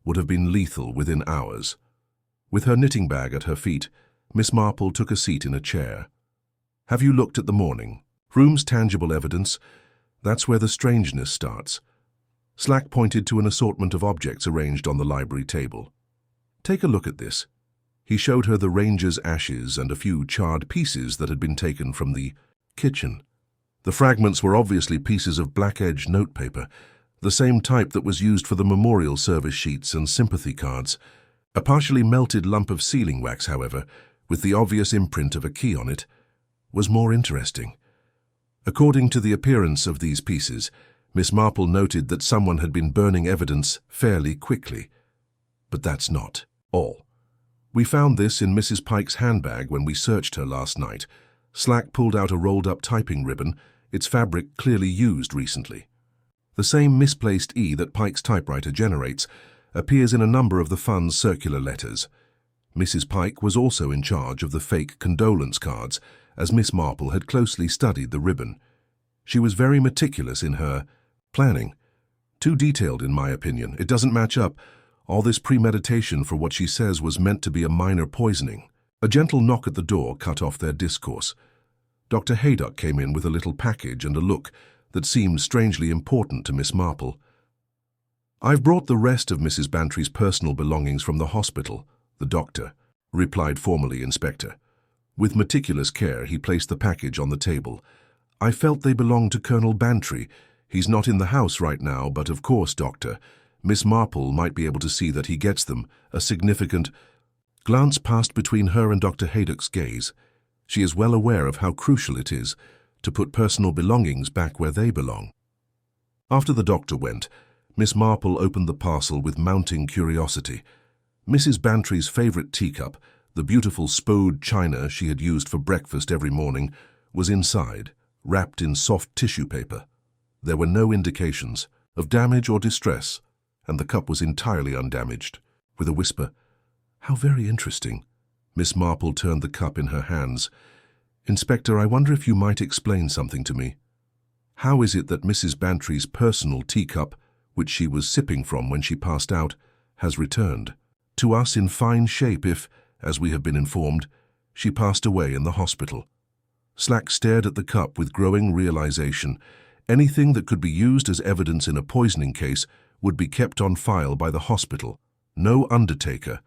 would have been lethal within hours. With her knitting bag at her feet, Miss Marple took a seat in a chair. Have you looked at the morning? Room's tangible evidence? That's where the strangeness starts. Slack pointed to an assortment of objects arranged on the library table. Take a look at this. He showed her the ranger's ashes and a few charred pieces that had been taken from the kitchen. The fragments were obviously pieces of black-edged notepaper, the same type that was used for the memorial service sheets and sympathy cards. A partially melted lump of sealing wax, however, with the obvious imprint of a key on it, was more interesting. According to the appearance of these pieces, Miss Marple noted that someone had been burning evidence fairly quickly. But that's not all. We found this in Mrs. Pike's handbag when we searched her last night. Slack pulled out a rolled-up typing ribbon, its fabric clearly used recently. The same misplaced E that Pike's typewriter generates appears in a number of the fund's circular letters. Mrs. Pike was also in charge of the fake condolence cards, as Miss Marple had closely studied the ribbon. She was very meticulous in her planning. Too detailed, in my opinion. It doesn't match up. All this premeditation for what she says was meant to be a minor poisoning. A gentle knock at the door cut off their discourse. Dr. Haydock came in with a little package and a look that seemed strangely important to Miss Marple. "I've brought the rest of Mrs. Bantry's personal belongings from the hospital," the doctor replied formally, Inspector. With meticulous care, he placed the package on the table. "I felt they belonged to Colonel Bantry. He's not in the house right now, but of course, Doctor, Miss Marple might be able to see that he gets them." A significant glance passed between her and Dr. Haydock's gaze. She is well aware of how crucial it is to put personal belongings back where they belong. After the doctor went, Miss Marple opened the parcel with mounting curiosity. Mrs. Bantry's favorite teacup, the beautiful spode china she had used for breakfast every morning, was inside, wrapped in soft tissue paper. There were no indications of damage or distress, and the cup was entirely undamaged. With a whisper, "How very interesting," Miss Marple turned the cup in her hands. "Inspector, I wonder if you might explain something to me. How is it that Mrs. Bantry's personal teacup, which she was sipping from when she passed out, has returned to us in fine shape if, as we have been informed, she passed away in the hospital?" Slack stared at the cup with growing realization. Anything that could be used as evidence in a poisoning case would be kept on file by the hospital. No undertaker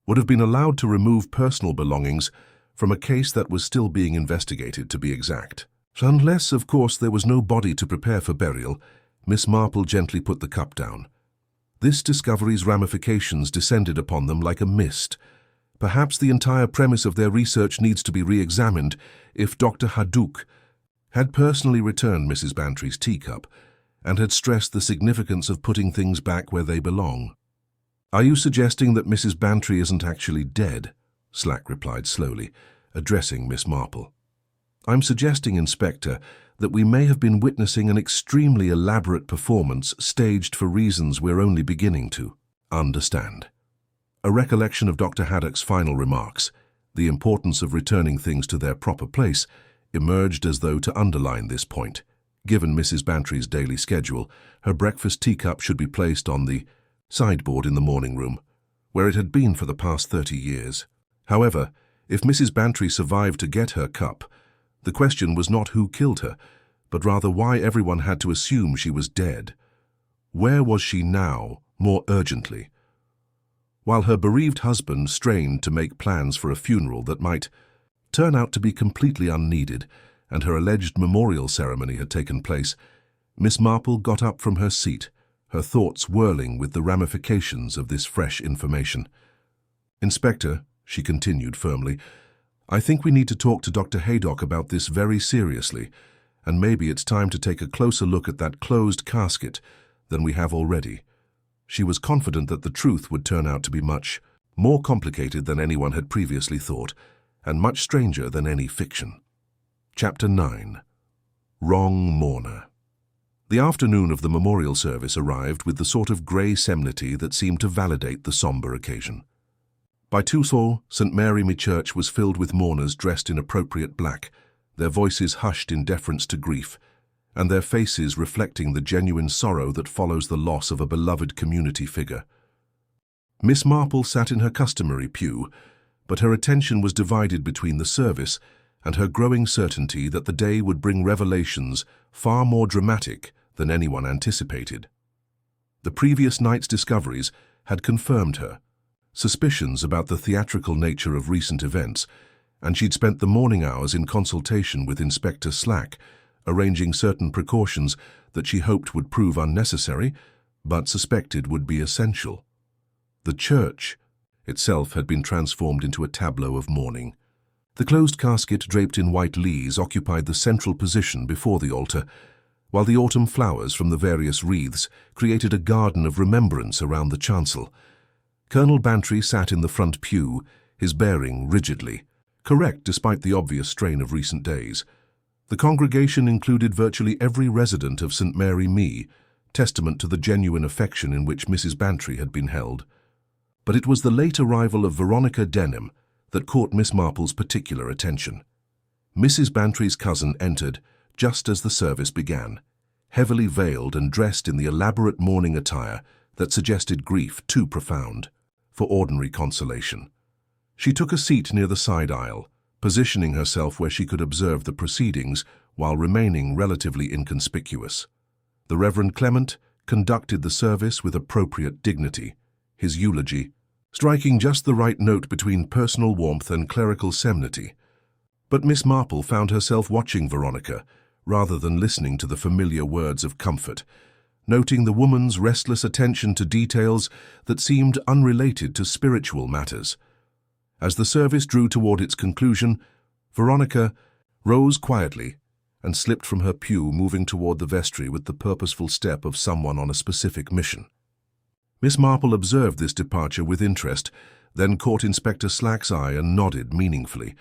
would have been allowed to remove personal belongings from a case that was still being investigated, to be exact. Unless, of course, there was no body to prepare for burial. Miss Marple gently put the cup down. This discovery's ramifications descended upon them like a mist. Perhaps the entire premise of their research needs to be re-examined. If Dr. Haddock had personally returned Mrs. Bantry's teacup and had stressed the significance of putting things back where they belong. "Are you suggesting that Mrs. Bantry isn't actually dead?" Slack replied slowly, addressing Miss Marple. "I'm suggesting, Inspector, that we may have been witnessing an extremely elaborate performance staged for reasons we're only beginning to understand." A recollection of Dr. Haddock's final remarks, the importance of returning things to their proper place, emerged as though to underline this point. Given Mrs. Bantry's daily schedule, her breakfast teacup should be placed on the sideboard in the morning room, where it had been for the past 30 years. However, if Mrs. Bantry survived to get her cup, the question was not who killed her, but rather why everyone had to assume she was dead. Where was she now, more urgently? While her bereaved husband strained to make plans for a funeral that might turn out to be completely unneeded, and her alleged memorial ceremony had taken place, Miss Marple got up from her seat, her thoughts whirling with the ramifications of this fresh information. "Inspector," she continued firmly, "I think we need to talk to Dr. Haydock about this very seriously, and maybe it's time to take a closer look at that closed casket than we have already." She was confident that the truth would turn out to be much more complicated than anyone had previously thought, and much stranger than any fiction. Chapter 9. Wrong Mourner. The afternoon of the memorial service arrived with the sort of grey solemnity that seemed to validate the sombre occasion. By 2:00, St. Mary Me Church was filled with mourners dressed in appropriate black, their voices hushed in deference to grief, and their faces reflecting the genuine sorrow that follows the loss of a beloved community figure. Miss Marple sat in her customary pew, but her attention was divided between the service and her growing certainty that the day would bring revelations far more dramatic than anyone anticipated. The previous night's discoveries had confirmed her suspicions about the theatrical nature of recent events, and she'd spent the morning hours in consultation with Inspector Slack, arranging certain precautions that she hoped would prove unnecessary, but suspected would be essential. The church itself had been transformed into a tableau of mourning. The closed casket draped in white leaves occupied the central position before the altar, while the autumn flowers from the various wreaths created a garden of remembrance around the chancel. Colonel Bantry sat in the front pew, his bearing rigidly correct despite the obvious strain of recent days. The congregation included virtually every resident of St. Mary Me, testament to the genuine affection in which Mrs. Bantry had been held. But it was the late arrival of Veronica Denham that caught Miss Marple's particular attention. Mrs. Bantry's cousin entered just as the service began, heavily veiled and dressed in the elaborate mourning attire that suggested grief too profound for ordinary consolation. She took a seat near the side aisle, positioning herself where she could observe the proceedings while remaining relatively inconspicuous. The Reverend Clement conducted the service with appropriate dignity, his eulogy striking just the right note between personal warmth and clerical solemnity. But Miss Marple found herself watching Veronica, rather than listening to the familiar words of comfort, noting the woman's restless attention to details that seemed unrelated to spiritual matters. As the service drew toward its conclusion, Veronica rose quietly and slipped from her pew, moving toward the vestry with the purposeful step of someone on a specific mission. Miss Marple observed this departure with interest, then caught Inspector Slack's eye and nodded meaningfully.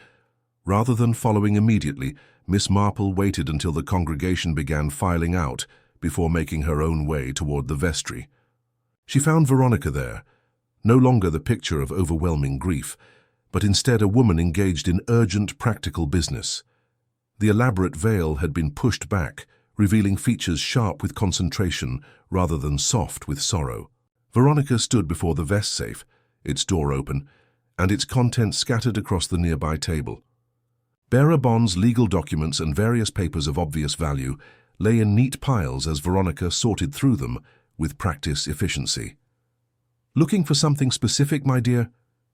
Rather than following immediately, Miss Marple waited until the congregation began filing out before making her own way toward the vestry. She found Veronica there, no longer the picture of overwhelming grief, but instead a woman engaged in urgent practical business. The elaborate veil had been pushed back, revealing features sharp with concentration rather than soft with sorrow. Veronica stood before the vest safe, its door open, and its contents scattered across the nearby table. Bearer bonds, legal documents, and various papers of obvious value lay in neat piles as Veronica sorted through them with practiced efficiency. "Looking for something specific, my dear?"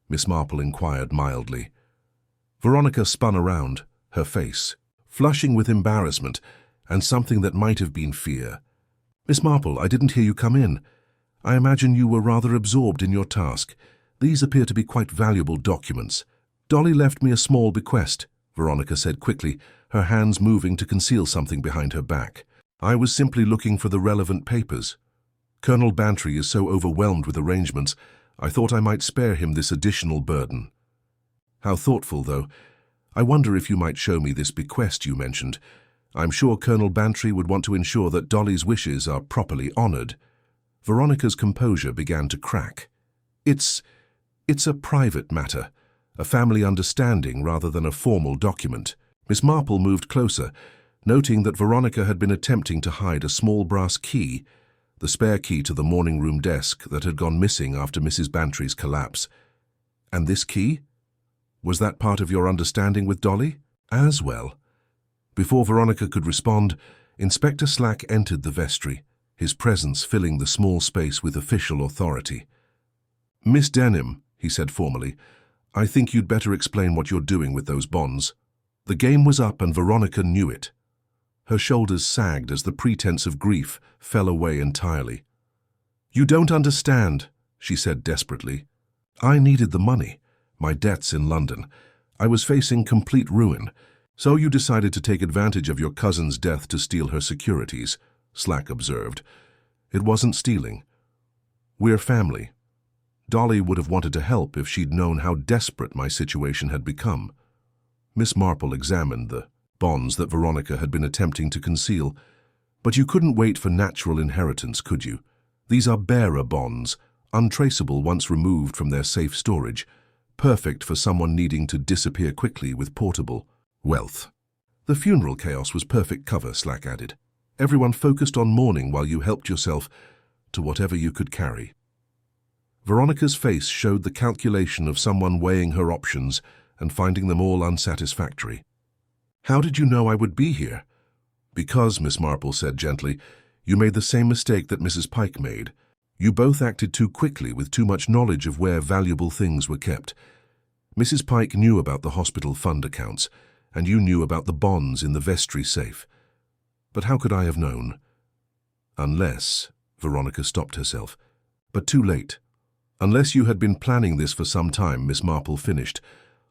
Miss Marple inquired mildly. Veronica spun around, her face flushing with embarrassment and something that might have been fear. "Miss Marple, I didn't hear you come in. I imagine you were rather absorbed in your task. These appear to be quite valuable documents. Dolly left me a small bequest," Veronica said quickly, her hands moving to conceal something behind her back. "I was simply looking for the relevant papers. Colonel Bantry is so overwhelmed with arrangements, I thought I might spare him this additional burden." "How thoughtful, though. I wonder if you might show me this bequest you mentioned. I'm sure Colonel Bantry would want to ensure that Dolly's wishes are properly honored." Veronica's composure began to crack. It's a private matter, a family understanding rather than a formal document." Miss Marple moved closer, noting that Veronica had been attempting to hide a small brass key, the spare key to the morning room desk that had gone missing after Mrs. Bantry's collapse. "And this key? Was that part of your understanding with Dolly?" "As well." Before Veronica could respond, Inspector Slack entered the vestry, his presence filling the small space with official authority. "Miss Denham," he said formally, "I think you'd better explain what you're doing with those bonds." The game was up and Veronica knew it. Her shoulders sagged as the pretense of grief fell away entirely. "You don't understand," she said desperately. "I needed the money, my debts in London. I was facing complete ruin. So you decided to take advantage of your cousin's death to steal her securities," Slack observed. "It wasn't stealing. We're family. Dolly would have wanted to help if she'd known how desperate my situation had become." Miss Marple examined the bonds that Veronica had been attempting to conceal. But you couldn't wait for natural inheritance, could you? These are bearer bonds, untraceable once removed from their safe storage, perfect for someone needing to disappear quickly with portable wealth. The funeral chaos was perfect cover, Slack added. Everyone focused on mourning while you helped yourself to whatever you could carry. Veronica's face showed the calculation of someone weighing her options and finding them all unsatisfactory. "How did you know I would be here?" "Because," Miss Marple said gently, "you made the same mistake that Mrs. Pike made. You both acted too quickly with too much knowledge of where valuable things were kept. Mrs. Pike knew about the hospital fund accounts, and you knew about the bonds in the vestry safe. But how could I have known?" "Unless," Veronica stopped herself. "But too late. Unless you had been planning this for some time," Miss Marple finished,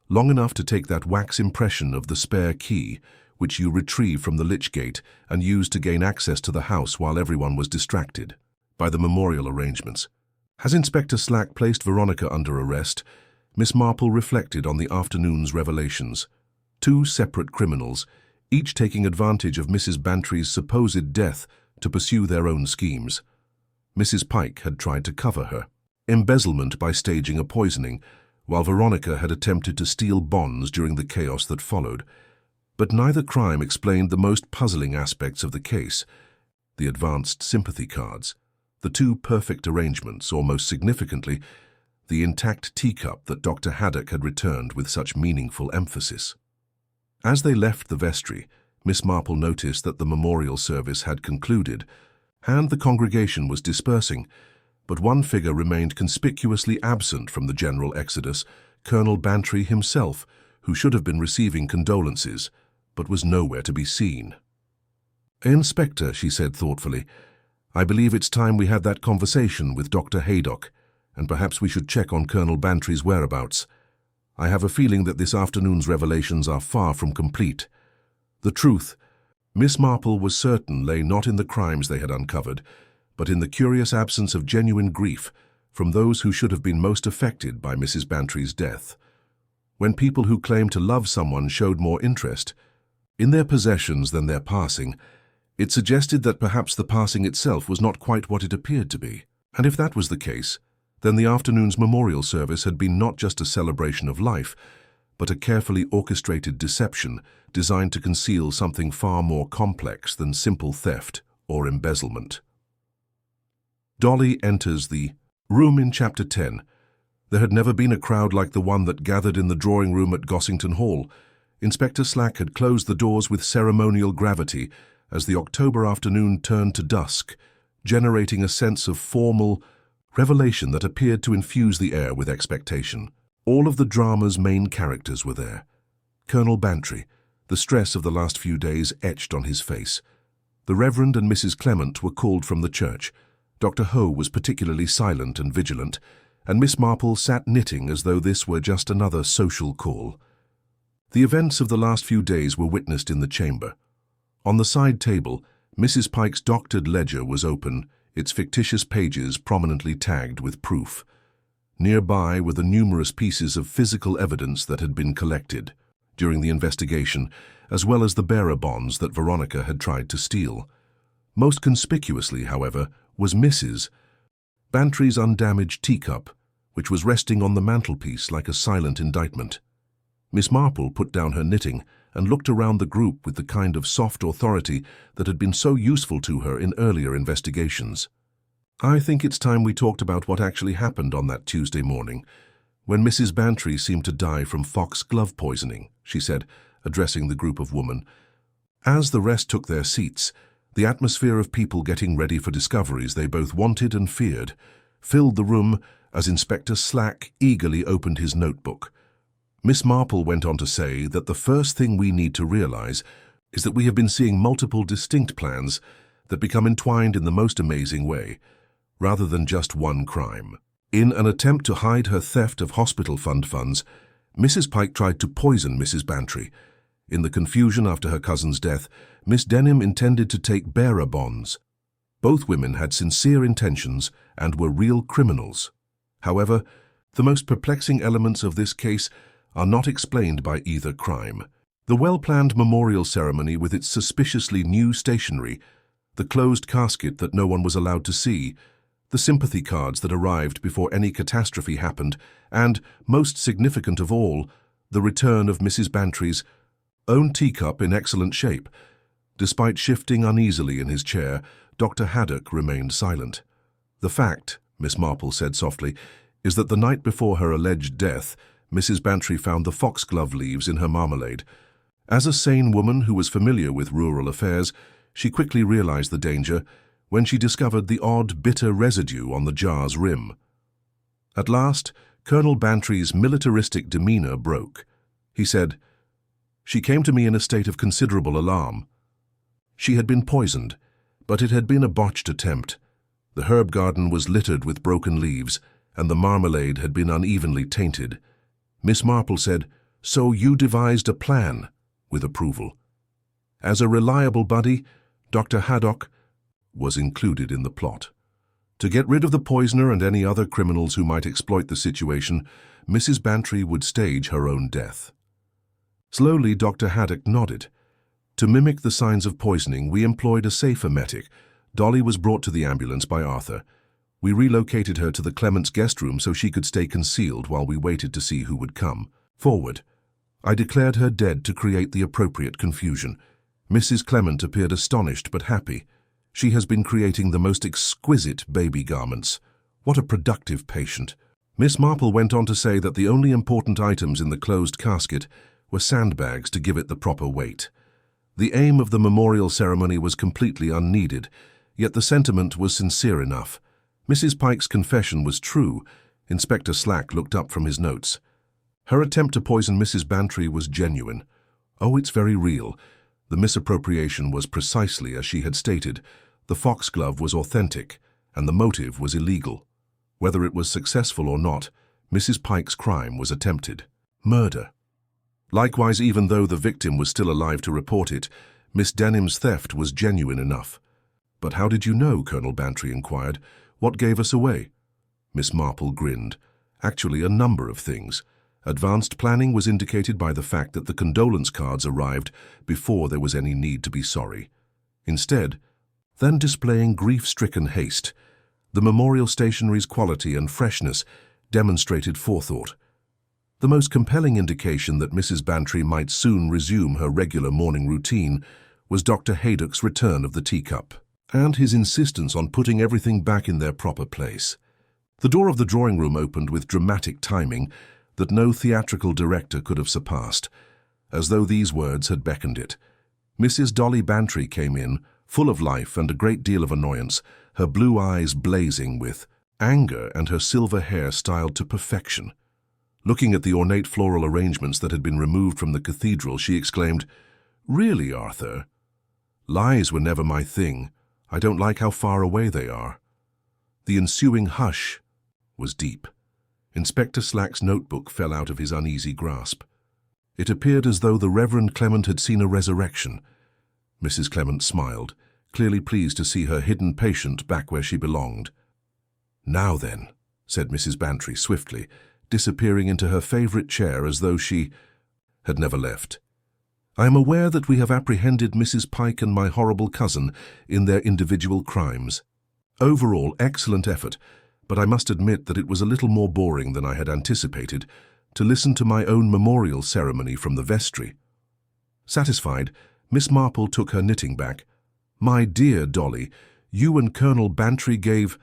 "long enough to take that wax impression of the spare key, which you retrieved from the lich gate and used to gain access to the house while everyone was distracted by the memorial arrangements. Has Inspector Slack placed Veronica under arrest?" Miss Marple reflected on the afternoon's revelations. Two separate criminals, each taking advantage of Mrs. Bantry's supposed death to pursue their own schemes. Mrs. Pike had tried to cover her embezzlement by staging a poisoning, while Veronica had attempted to steal bonds during the chaos that followed. But neither crime explained the most puzzling aspects of the case: the advanced sympathy cards, the two perfect arrangements, or most significantly, the intact teacup that Dr. Haddock had returned with such meaningful emphasis. As they left the vestry, Miss Marple noticed that the memorial service had concluded, and the congregation was dispersing, but one figure remained conspicuously absent from the general exodus: Colonel Bantry himself, who should have been receiving condolences, but was nowhere to be seen. "Inspector," she said thoughtfully, "I believe it's time we had that conversation with Dr. Haydock, and perhaps we should check on Colonel Bantry's whereabouts. I have a feeling that this afternoon's revelations are far from complete. The truth, Miss Marple was certain, lay not in the crimes they had uncovered, but in the curious absence of genuine grief from those who should have been most affected by Mrs. Bantry's death. When people who claim to love someone showed more interest in their possessions than their passing, it suggested that perhaps the passing itself was not quite what it appeared to be. And if that was the case, then the afternoon's memorial service had been not just a celebration of life, but a carefully orchestrated deception designed to conceal something far more complex than simple theft or embezzlement. Dolly enters the room in Chapter 10. There had never been a crowd like the one that gathered in the drawing room at Gossington Hall. Inspector Slack had closed the doors with ceremonial gravity as the October afternoon turned to dusk, generating a sense of formal revelation that appeared to infuse the air with expectation. All of the drama's main characters were there. Colonel Bantry, the stress of the last few days etched on his face. The Reverend and Mrs. Clement were called from the church. Dr. Ho was particularly silent and vigilant, and Miss Marple sat knitting as though this were just another social call. The events of the last few days were witnessed in the chamber. On the side table, Mrs. Pike's doctored ledger was open, its fictitious pages prominently tagged with proof. Nearby were the numerous pieces of physical evidence that had been collected during the investigation, as well as the bearer bonds that Veronica had tried to steal. Most conspicuously, however, was Mrs. Bantry's undamaged teacup, which was resting on the mantelpiece like a silent indictment. Miss Marple put down her knitting and looked around the group with the kind of soft authority that had been so useful to her in earlier investigations. "I think it's time we talked about what actually happened on that Tuesday morning, when Mrs. Bantry seemed to die from foxglove poisoning," she said, addressing the group of women. As the rest took their seats, the atmosphere of people getting ready for discoveries they both wanted and feared filled the room as Inspector Slack eagerly opened his notebook. Miss Marple went on to say that the first thing we need to realize is that we have been seeing multiple distinct plans that become entwined in the most amazing way, rather than just one crime. In an attempt to hide her theft of hospital fund funds, Mrs. Pike tried to poison Mrs. Bantry. In the confusion after her cousin's death, Miss Denham intended to take bearer bonds. Both women had sincere intentions and were real criminals. However, the most perplexing elements of this case are not explained by either crime. The well-planned memorial ceremony with its suspiciously new stationery, the closed casket that no one was allowed to see, the sympathy cards that arrived before any catastrophe happened, and, most significant of all, the return of Mrs. Bantry's own teacup in excellent shape. Despite shifting uneasily in his chair, Dr. Haddock remained silent. "The fact," Miss Marple said softly, "is that the night before her alleged death, Mrs. Bantry found the foxglove leaves in her marmalade. As a sane woman who was familiar with rural affairs, she quickly realized the danger when she discovered the odd, bitter residue on the jar's rim. At last, Colonel Bantry's militaristic demeanor broke. He said, 'She came to me in a state of considerable alarm. She had been poisoned, but it had been a botched attempt. The herb garden was littered with broken leaves, and the marmalade had been unevenly tainted.' Miss Marple said, 'So you devised a plan,' with approval. As a reliable buddy, Dr. Haddock was included in the plot. To get rid of the poisoner and any other criminals who might exploit the situation, Mrs. Bantry would stage her own death." Slowly, Dr. Haddock nodded. "To mimic the signs of poisoning, we employed a safe emetic. Dolly was brought to the ambulance by Arthur. We relocated her to the Clements guest room so she could stay concealed while we waited to see who would come forward. I declared her dead to create the appropriate confusion. Mrs. Clement appeared astonished but happy. She has been creating the most exquisite baby garments. What a productive patient." Miss Marple went on to say that the only important items in the closed casket were sandbags to give it the proper weight. The aim of the memorial ceremony was completely unneeded, yet the sentiment was sincere enough. Mrs. Pike's confession was true. Inspector Slack looked up from his notes. Her attempt to poison Mrs. Bantry was genuine. Oh, it's very real. The misappropriation was precisely as she had stated. The foxglove was authentic, and the motive was illegal. Whether it was successful or not, Mrs. Pike's crime was attempted murder. Likewise, even though the victim was still alive to report it, Miss Denham's theft was genuine enough. "But how did you know?" Colonel Bantry inquired. "What gave us away?" Miss Marple grinned. "Actually, a number of things. Advanced planning was indicated by the fact that the condolence cards arrived before there was any need to be sorry. Instead, then displaying grief-stricken haste, the memorial stationery's quality and freshness demonstrated forethought. The most compelling indication that Mrs. Bantry might soon resume her regular morning routine was Dr. Haddock's return of the teacup, and his insistence on putting everything back in their proper place. The door of the drawing room opened with dramatic timing that no theatrical director could have surpassed, as though these words had beckoned it. Mrs. Dolly Bantry came in, full of life and a great deal of annoyance, her blue eyes blazing with anger and her silver hair styled to perfection. Looking at the ornate floral arrangements that had been removed from the cathedral, she exclaimed, "Really, Arthur? Lies were never my thing. I don't like how far away they are." The ensuing hush was deep. Inspector Slack's notebook fell out of his uneasy grasp. It appeared as though the Reverend Clement had seen a resurrection. Mrs. Clement smiled, clearly pleased to see her hidden patient back where she belonged. "Now then," said Mrs. Bantry swiftly, disappearing into her favorite chair as though she had never left. "I am aware that we have apprehended Mrs. Pike and my horrible cousin in their individual crimes. Overall, excellent effort, but I must admit that it was a little more boring than I had anticipated to listen to my own memorial ceremony from the vestry." Satisfied, Miss Marple took her knitting back. "My dear Dolly, you and Colonel Bantry gave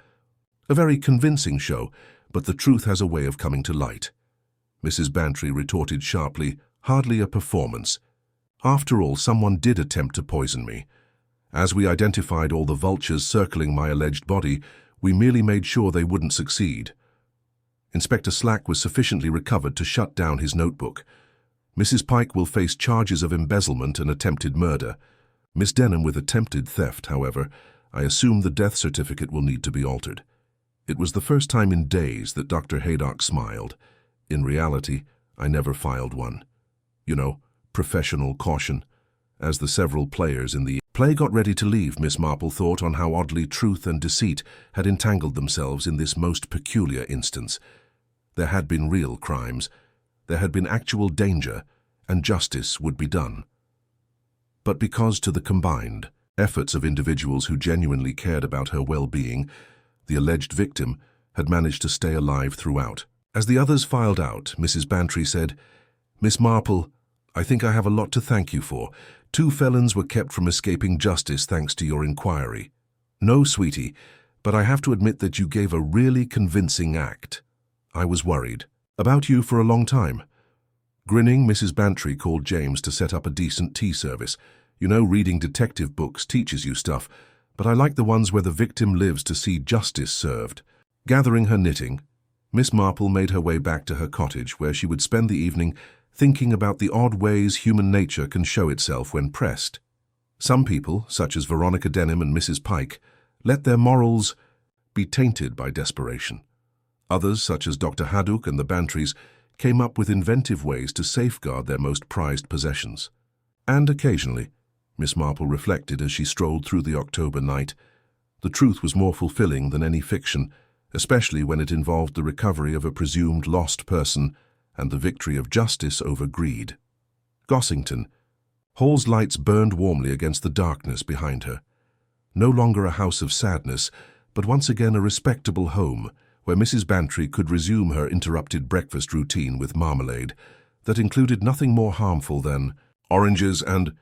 a very convincing show, but the truth has a way of coming to light." Mrs. Bantry retorted sharply, "Hardly a performance. After all, someone did attempt to poison me. As we identified all the vultures circling my alleged body, we merely made sure they wouldn't succeed." Inspector Slack was sufficiently recovered to shut down his notebook. "Mrs. Pike will face charges of embezzlement and attempted murder. Miss Denham with attempted theft, however. I assume the death certificate will need to be altered." It was the first time in days that Dr. Haddock smiled. In reality, I never filed one. You know, professional caution. As the several players in the play got ready to leave, Miss Marple thought on how oddly truth and deceit had entangled themselves in this most peculiar instance. There had been real crimes. There had been actual danger, and justice would be done. But because to the combined, Efforts of individuals who genuinely cared about her well-being, the alleged victim, had managed to stay alive throughout. As the others filed out, Mrs. Bantry said, "Miss Marple, I think I have a lot to thank you for. 2 felons were kept from escaping justice thanks to your inquiry. No, sweetie, but I have to admit that you gave a really convincing act. I was worried about you for a long time." Grinning, Mrs. Bantry called James to set up a decent tea service. "You know, reading detective books teaches you stuff, but I like the ones where the victim lives to see justice served." Gathering her knitting, Miss Marple made her way back to her cottage, where she would spend the evening thinking about the odd ways human nature can show itself when pressed. Some people, such as Veronica Denham and Mrs. Pike, let their morals be tainted by desperation. Others, such as Dr. Haddock and the Bantrys, came up with inventive ways to safeguard their most prized possessions. And occasionally, Miss Marple reflected as she strolled through the October night, the truth was more fulfilling than any fiction, especially when it involved the recovery of a presumed lost person and the victory of justice over greed. Gossington. Hall's lights burned warmly against the darkness behind her. No longer a house of sadness, but once again a respectable home where Mrs. Bantry could resume her interrupted breakfast routine with marmalade that included nothing more harmful than oranges and